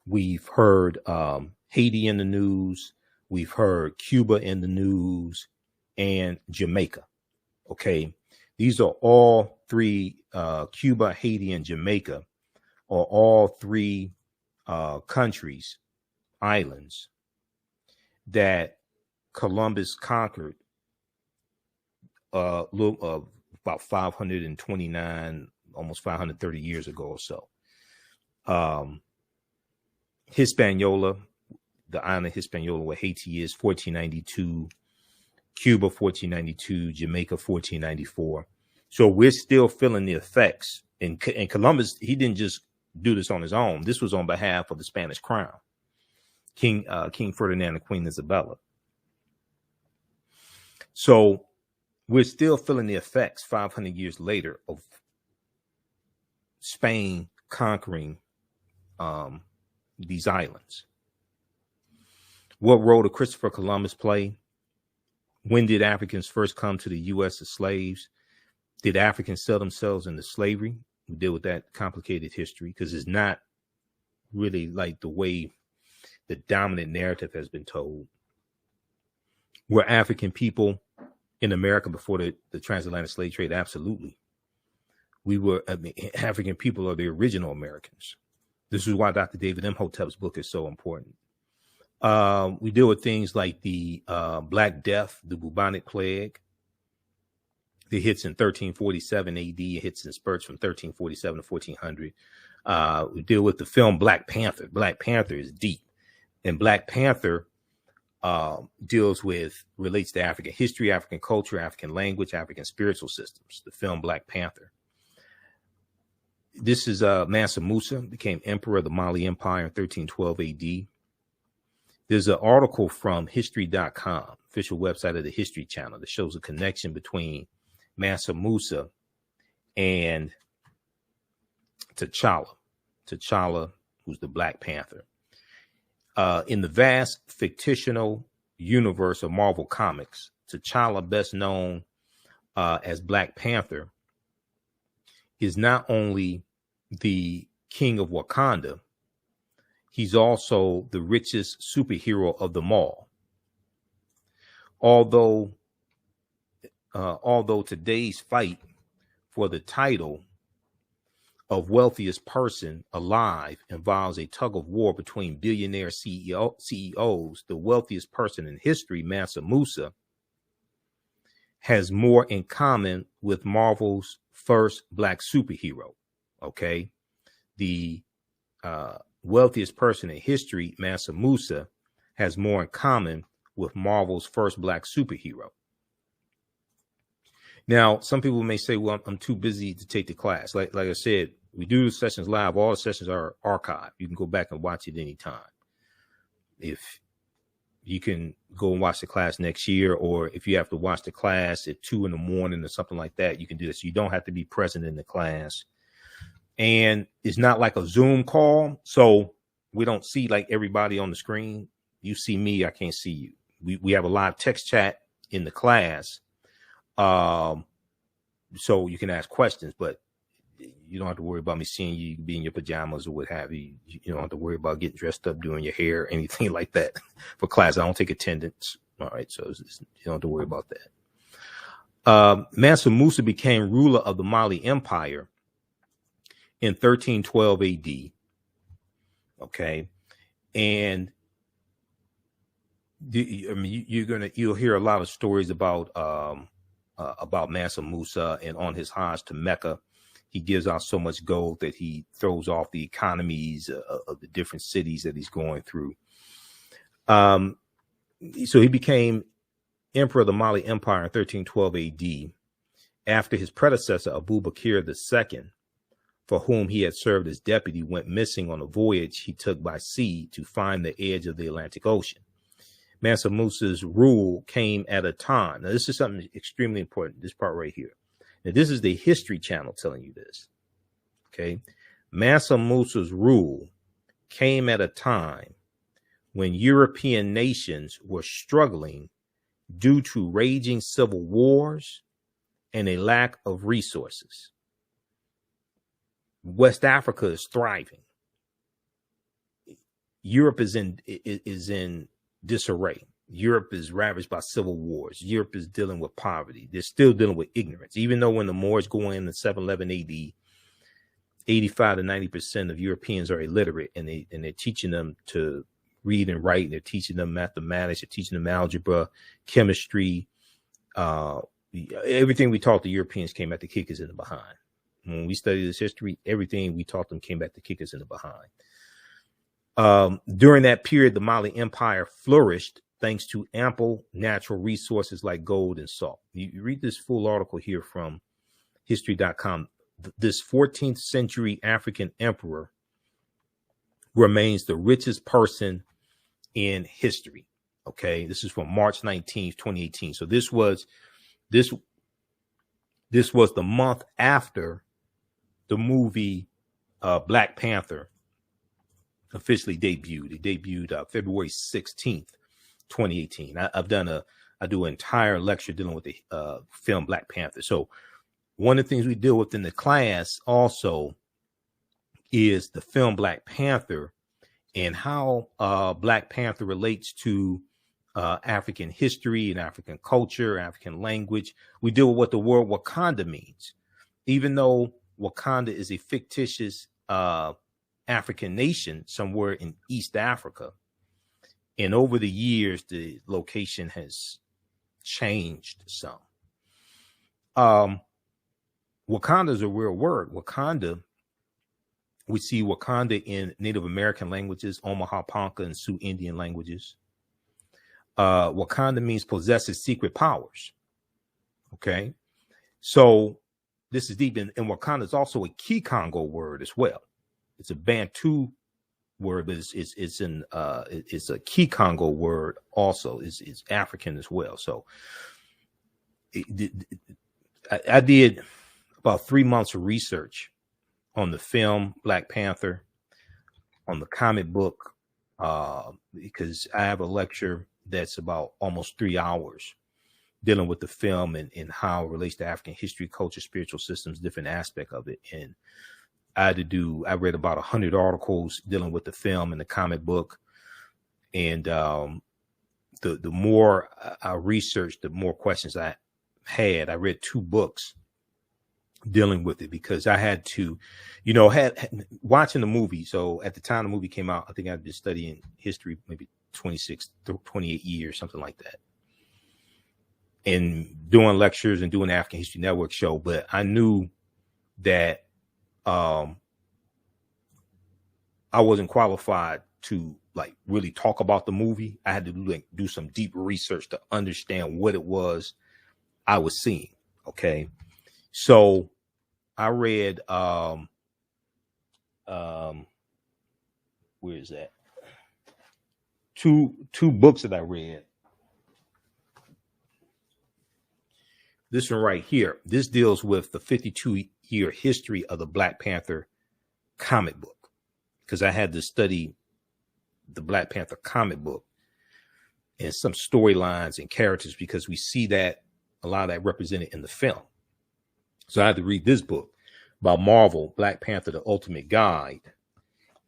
we've heard Haiti in the news. We've heard Cuba in the news and Jamaica. Okay. These are all 3, Cuba, Haiti, and Jamaica are all 3 countries, islands that Columbus conquered about 529, almost 530 years ago or so. Hispaniola, the island Hispaniola, where Haiti is, 1492, Cuba, 1492, Jamaica, 1494. So we're still feeling the effects. And Columbus, he didn't just do this on his own. This was on behalf of the Spanish crown, King Ferdinand and Queen Isabella. So we're still feeling the effects 500 years later of Spain conquering these islands. What role did Christopher Columbus play? When did Africans first come to the U.S. as slaves? Did Africans sell themselves into slavery? We deal with that complicated history because it's not really like the way the dominant narrative has been told. Were African people in America before the transatlantic slave trade? Absolutely. African people are the original Americans. This is why Dr. David Imhotep's book is so important. We deal with things like the Black Death, the bubonic plague. It hits in 1347 AD. It hits in spurts from 1347 to 1400. We deal with the film Black Panther. Black Panther is deep. And Black Panther relates to African history, African culture, African language, African spiritual systems. The film Black Panther. This is Mansa Musa, became emperor of the Mali Empire in 1312 AD. There's an article from history.com, official website of the History Channel, that shows a connection between Mansa Musa and T'Challa, who's the Black Panther. In the vast fictional universe of Marvel Comics, T'Challa, best known as Black Panther, is not only the king of Wakanda, he's also the richest superhero of them all. Although today's fight for the title of wealthiest person alive involves a tug of war between billionaire CEOs, the wealthiest person in history, Mansa Musa, has more in common with Marvel's first Black superhero. Okay. The wealthiest person in history, Mansa Musa, has more in common with Marvel's first Black superhero. Now, some people may say, well, I'm too busy to take the class. Like I said, we do the sessions live. All the sessions are archived. You can go back and watch it anytime. If you can go and watch the class next year, or if you have to watch the class at 2 in the morning or something like that, you can do this. You don't have to be present in the class. And it's not like a Zoom call. So we don't see like everybody on the screen. You see me, I can't see you. We have a live text chat in the class. So you can ask questions, but you don't have to worry about me seeing you. You can be in your pajamas or what have you. You don't have to worry about getting dressed up, doing your hair, anything like that for class. I don't take attendance. All right. So you don't have to worry about that. Mansa Musa became ruler of the Mali Empire in 1312 AD. Okay. And you'll hear a lot of stories about Mansa Musa, and on his Hajj to Mecca, he gives out so much gold that he throws off the economies of the different cities that he's going through. So he became emperor of the Mali Empire in 1312 AD after his predecessor Abu Bakr II, for whom he had served as deputy, went missing on a voyage he took by sea to find the edge of the Atlantic Ocean. Mansa Musa's rule came at a time. Now, this is something extremely important, this part right here. Now, this is the History Channel telling you this. Okay. Mansa Musa's rule came at a time when European nations were struggling due to raging civil wars and a lack of resources. West Africa is thriving. Europe is in disarray. Europe is ravaged by civil wars. Europe is dealing with poverty. They're still dealing with ignorance. Even though when the Moors go in 711 AD, 85 to 90% of Europeans are illiterate, and they're teaching them to read and write, and they're teaching them mathematics, they're teaching them algebra, chemistry. Everything we taught the Europeans came back to kick us in the behind. When we study this history, everything we taught them came back to kick us in the behind. During that period, the Mali Empire flourished thanks to ample natural resources like gold and salt. You read this full article here from history.com. This 14th century African emperor remains the richest person in history. Okay, this is from March 19th, 2018. So this was the month after the movie Black Panther officially debuted. It debuted February 16th, 2018. I do an entire lecture dealing with the film Black Panther. So one of the things we deal with in the class also is the film Black Panther and how Black Panther relates to African history and African culture, African language. We deal with what the word Wakanda means. Even though Wakanda is a fictitious African nation somewhere in East Africa, and over the years, the location has changed some. Wakanda is a real word. Wakanda, we see Wakanda in Native American languages, Omaha Ponca and Sioux Indian languages. Wakanda means possesses secret powers. Okay. So this is deep, and Wakanda is also a Kikongo word as well. It's a Bantu word, but it's a Kikongo word also. It's African as well. So I did about 3 months of research on the film Black Panther, on the comic book, because I have a lecture that's about almost 3 hours dealing with the film and how it relates to African history, culture, spiritual systems, different aspect of it. And I read about 100 articles dealing with the film and the comic book. And the more I researched, the more questions I had. I read 2 books dealing with it because I had to, had watching the movie. So at the time the movie came out, I think I'd been studying history, maybe 26, 28 years, something like that. And doing lectures and doing the African History Network show. But I knew that I wasn't qualified to really talk about the movie. I had to do some deep research to understand what it was I was seeing. Okay. So I read, where is that? Two books that I read. This one right here, this deals with the 52-year history of the Black Panther comic book, because I had to study the Black Panther comic book and some storylines and characters, because we see that a lot of that represented in the film. So I had to read this book by Marvel, Black Panther, The Ultimate Guide.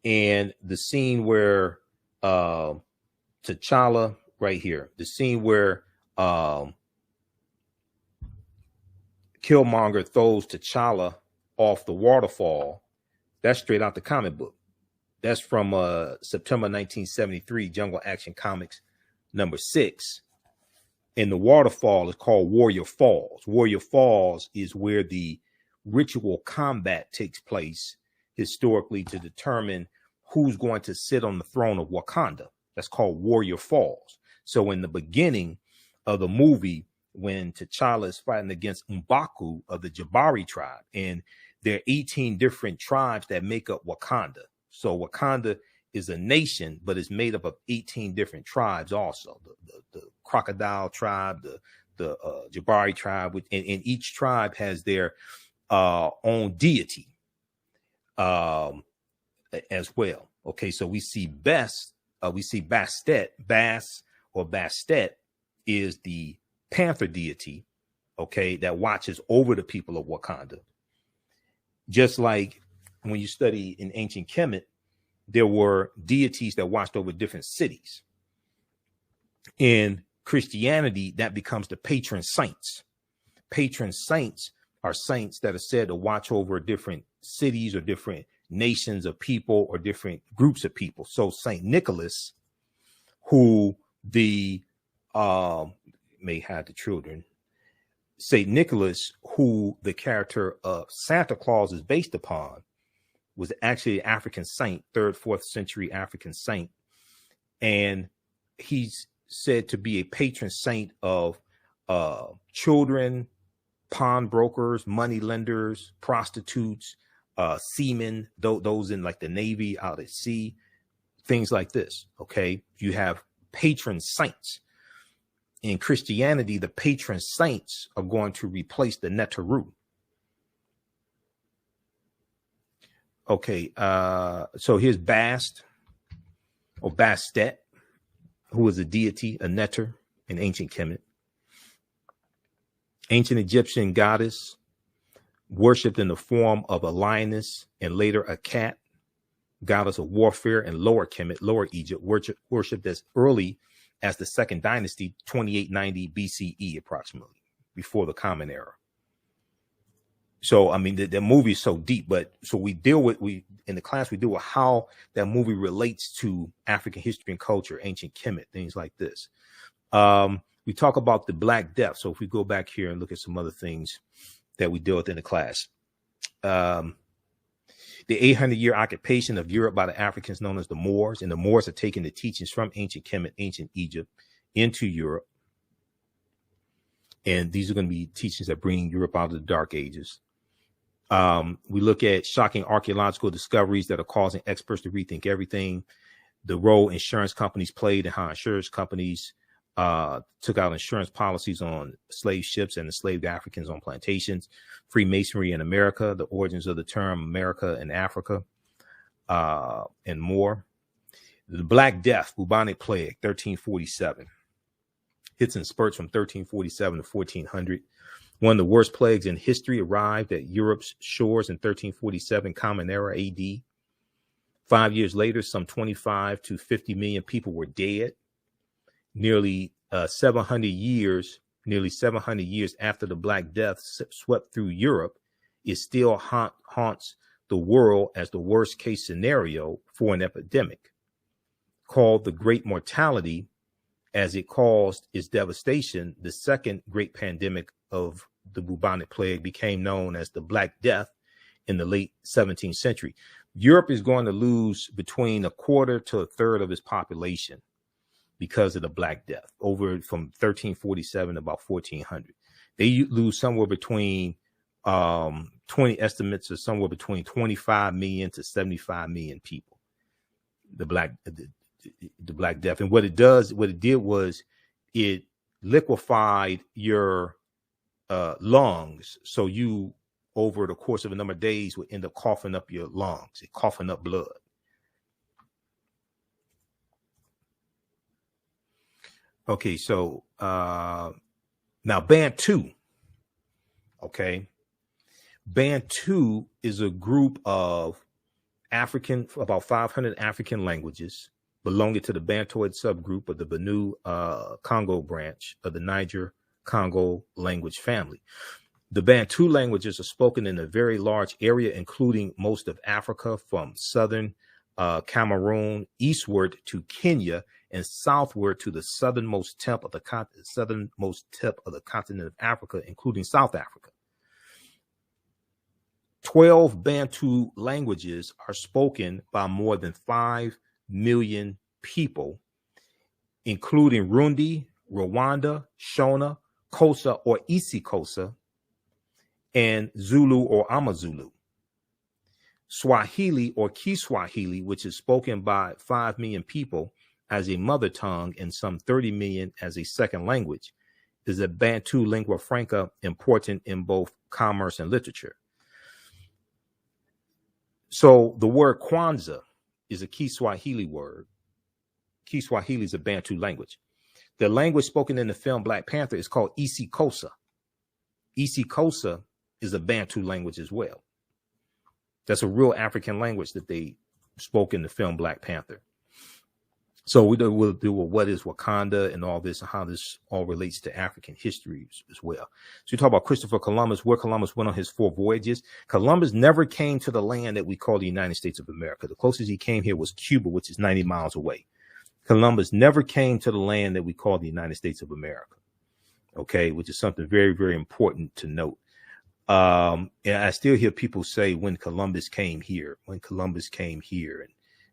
And the scene where T'Challa, right here, the scene where Killmonger throws T'Challa off the waterfall, that's straight out the comic book. That's from September 1973, Jungle Action Comics #6. And the waterfall is called Warrior Falls. Warrior Falls is where the ritual combat takes place historically to determine who's going to sit on the throne of Wakanda. That's called Warrior Falls. So in the beginning of the movie, when T'Challa is fighting against M'Baku of the Jabari tribe, and there are 18 different tribes that make up Wakanda. So Wakanda is a nation, but it's made up of 18 different tribes also. The Crocodile tribe, the Jabari tribe, and each tribe has their own deity as well. Okay, so we see Bastet. Bastet is the Panther deity, okay, that watches over the people of Wakanda. Just like when you study in ancient Kemet, there were deities that watched over different cities. In Christianity, that becomes the patron saints. Patron saints are saints that are said to watch over different cities or different nations of people or different groups of people. So Saint Nicholas, who may have the children, Saint Nicholas, who the character of Santa Claus is based upon, was actually an African saint, 3rd, 4th century African saint. And he's said to be a patron saint of children, pawnbrokers, money lenders, prostitutes, seamen, those in like the Navy, out at sea, things like this. Okay, you have patron saints. In Christianity, the patron saints are going to replace the Neteru. Okay, so here's Bast or Bastet, who is a deity, a Neter in ancient Kemet. Ancient Egyptian goddess, worshipped in the form of a lioness and later a cat, goddess of warfare in Lower Kemet, Lower Egypt, worshipped as early as the 2nd dynasty, 2890 BCE, approximately, before the Common Era. So, I mean, the movie is so deep, but so in the class, we deal with how that movie relates to African history and culture, ancient Kemet, things like this. We talk about the Black Death. So if we go back here and look at some other things that we deal with in the class, the 800-year occupation of Europe by the Africans known as the Moors, and the Moors are taking the teachings from ancient Kemet, ancient Egypt into Europe. And these are going to be teachings that bring Europe out of the Dark Ages. We look at shocking archaeological discoveries that are causing experts to rethink everything, the role insurance companies played, and how insurance companies took out insurance policies on slave ships and enslaved Africans on plantations, Freemasonry in America, the origins of the term America and Africa, and more. The Black Death, bubonic plague, 1347. Hits and spurts from 1347 to 1400. One of the worst plagues in history arrived at Europe's shores in 1347, Common Era AD. 5 years later, some 25 to 50 million people were dead. Nearly 700 years after the Black Death swept through Europe, it still haunts the world as the worst case scenario for an epidemic. Called the Great Mortality, as it caused its devastation, the second great pandemic of the bubonic plague became known as the Black Death in the late 17th century. Europe is going to lose between a quarter to a third of its population because of the Black Death, over from 1347 to about 1400. They lose somewhere between 20 estimates of somewhere between 25 million to 75 million people. The Black Death. And what it did was it liquefied your lungs. So you, over the course of a number of days, would end up coughing up your lungs, coughing up blood. Okay, so now Bantu. Okay. Bantu is a group of about 500 African languages belonging to the Bantoid subgroup of the Benue Congo branch of the Niger-Congo language family. The Bantu languages are spoken in a very large area, including most of Africa, from southern Cameroon eastward to Kenya and southward to the southernmost tip of the continent of Africa, including South Africa. 12 Bantu languages are spoken by more than 5 million people, including Rundi, Rwanda, Shona, Kosa or Isikosa, and Zulu or Amazulu. Swahili or Kiswahili, which is spoken by 5 million people as a mother tongue and some 30 million as a second language, is a Bantu lingua franca important in both commerce and literature. So the word Kwanzaa is a Kiswahili word. Kiswahili is a Bantu language. The language spoken in the film Black Panther is called Isikosa. Isikosa is a Bantu language as well. That's a real African language that they spoke in the film Black Panther. So we'll do what is Wakanda and all this and how this all relates to African history as well. So you talk about Christopher Columbus, where Columbus went on his 4 voyages. Columbus never came to the land that we call the United States of America. The closest he came here was Cuba, which is 90 miles away. Columbus never came to the land that we call the United States of America. Okay, which is something very, very important to note. And I still hear people say when Columbus came here, and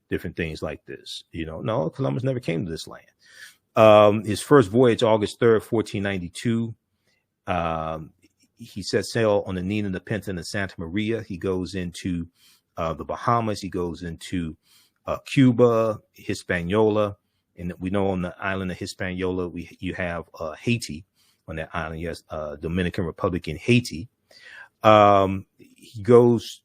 different things like this. No, Columbus never came to this land. His first voyage, August 3rd, 1492. He set sail on the Nina, the Pinta, and the Santa Maria. He goes into the Bahamas. He goes into Cuba, Hispaniola. And we know on the island of Hispaniola, you have Haiti on that island. Yes, Dominican Republic in Haiti. He goes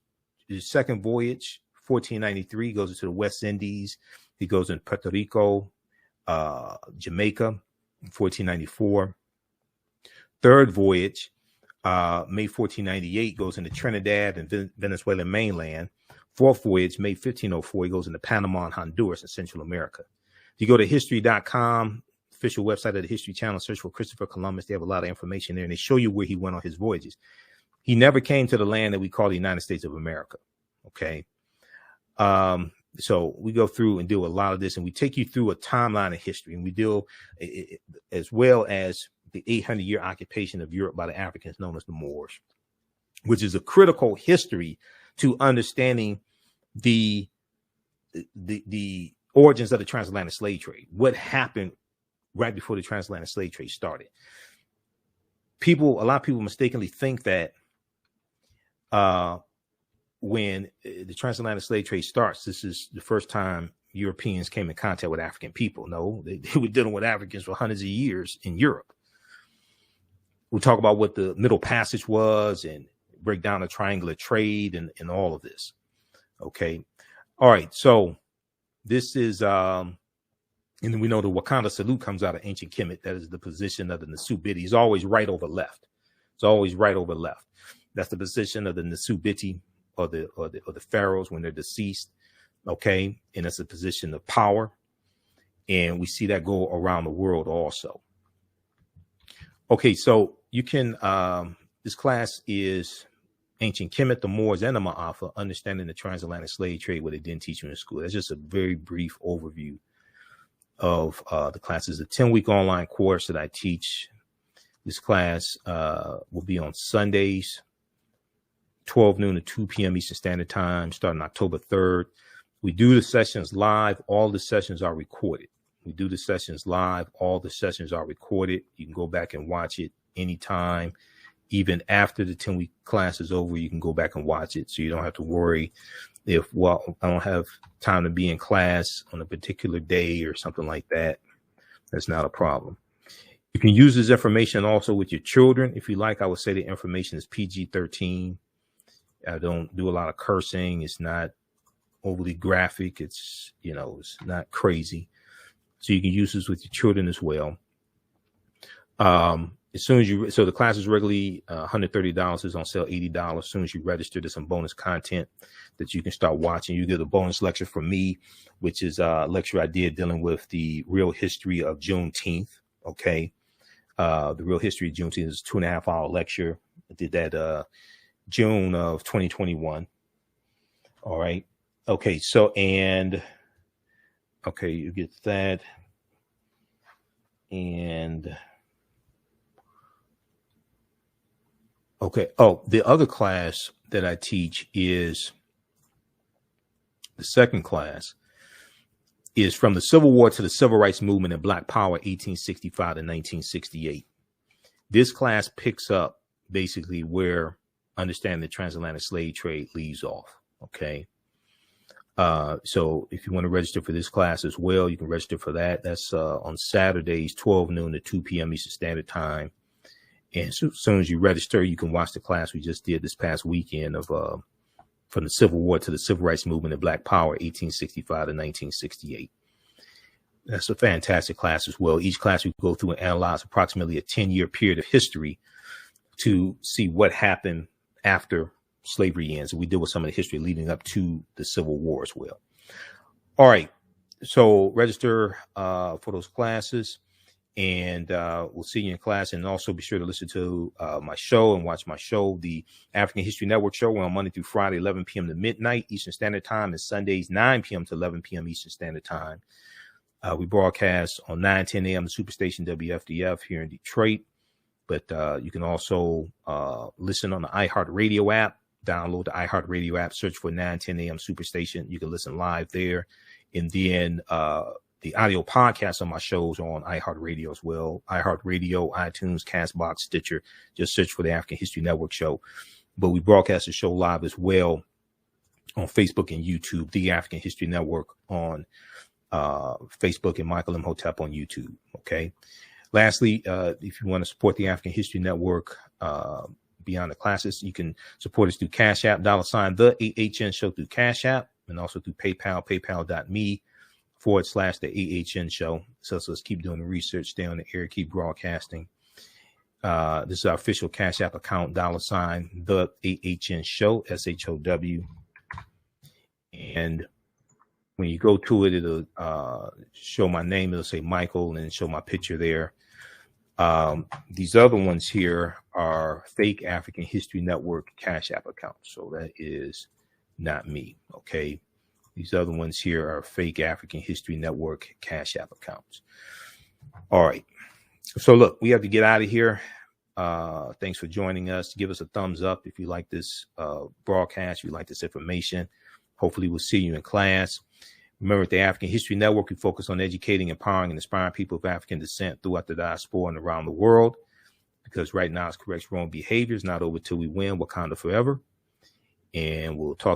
his second voyage, 1493, goes into the West Indies. He goes in Puerto Rico, Jamaica, 1494. Third voyage, May 1498, goes into Trinidad and Venezuelan mainland. Fourth voyage, May 1504, he goes into Panama and Honduras in Central America. If you go to history.com, official website of the History Channel, search for Christopher Columbus. They have a lot of information there, and they show you where he went on his voyages. He never came to the land that we call the United States of America. Okay. So we go through and do a lot of this, and we take you through a timeline of history, and we deal as well as the 800-year occupation of Europe by the Africans known as the Moors, which is a critical history to understanding the origins of the transatlantic slave trade. What happened right before the transatlantic slave trade started? A lot of people mistakenly think that when the transatlantic slave trade starts, this is the first time Europeans came in contact with African people. No, they were dealing with Africans for hundreds of years in Europe. We'll talk about what the Middle Passage was and break down the triangular trade and all of this. Okay. All right. So this is, and then we know the Wakanda salute comes out of ancient Kemet. That is the position of the Nasubiti. It's always right over left. It's always right over left. That's the position of the Nasubiti or the pharaohs when they're deceased. Okay. And that's a position of power. And we see that go around the world also. Okay. So you can, this class is ancient Kemet, the Moors, and the Maafa, understanding the transatlantic slave trade, what they didn't teach you in school. That's just a very brief overview of the classes. A 10-week online course that I teach. This class will be on Sundays, 12 noon to 2 p.m. Eastern Standard Time, starting October 3rd. We do the sessions live. All the sessions are recorded. We do the sessions live. All the sessions are recorded. You can go back and watch it anytime. Even after the 10-week class is over, you can go back and watch it. So you don't have to worry if, well, I don't have time to be in class on a particular day or something like that. That's not a problem. You can use this information also with your children. If you like, I would say the information is PG-13. I don't do a lot of cursing. It's not overly graphic. It's, it's not crazy. So you can use this with your children as well. As soon as so the class is regularly $130, is on sale $80. As soon as you register, there's some bonus content that you can start watching. You get a bonus lecture from me, which is a lecture I did dealing with the real history of Juneteenth. Okay. The real history of Juneteenth is a 2.5-hour lecture. I did that June of 2021. All right. Okay. So, okay, you get that. And Okay. Oh, the other class that I teach is the second class is from the Civil War to the Civil Rights Movement and Black Power, 1865 to 1968. This class picks up basically where understanding the transatlantic slave trade leaves off. Okay. So if you want to register for this class as well, you can register for that. That's on Saturdays, 12 noon to 2 p.m. Eastern Standard Time. And so, as soon as you register, you can watch the class we just did this past weekend of from the Civil War to the Civil Rights Movement and Black Power, 1865 to 1968. That's a fantastic class as well. Each class we go through and analyze approximately a 10-year period of history to see what happened after slavery ends. And we deal with some of the history leading up to the Civil War as well. All right. So register for those classes, and we'll see you in class. And also be sure to listen to my show and watch my show, the African History Network show. We're on Monday through Friday, 11 p.m. to midnight Eastern Standard Time, and Sundays, 9 p.m. to 11 p.m. Eastern Standard Time. We broadcast on 9:10 a.m. the Superstation WFDF here in Detroit. But you can also listen on the iHeartRadio app. Download the iHeartRadio app, search for 9:10 a.m. Superstation. You can listen live there. And then the audio podcast on my shows are on iHeartRadio as well. iHeartRadio, iTunes, CastBox, Stitcher. Just search for the African History Network show. But we broadcast the show live as well on Facebook and YouTube, the African History Network on Facebook, and Michael Imhotep on YouTube. Okay. Lastly, if you want to support the African History Network beyond the classes, you can support us through Cash App, $ the AHN show through Cash App, and also through PayPal, paypal.me/the AHN show. So let's keep doing the research, stay on the air, keep broadcasting. This is our official Cash App account, $ the AHN show, SHOW. And when you go to it, it'll show my name. It'll say Michael and show my picture there. These other ones here are fake African History Network Cash App accounts. So that is not me. Okay. These other ones here are fake African History Network Cash App accounts. All right. So look, we have to get out of here. Thanks for joining us. Give us a thumbs up if you like this broadcast, if you like this information. Hopefully we'll see you in class. Remember, at the African History Network, we focus on educating, empowering, and inspiring people of African descent throughout the diaspora and around the world. Because right now, it's correct wrong behavior is not over till we win. Wakanda forever. And we'll talk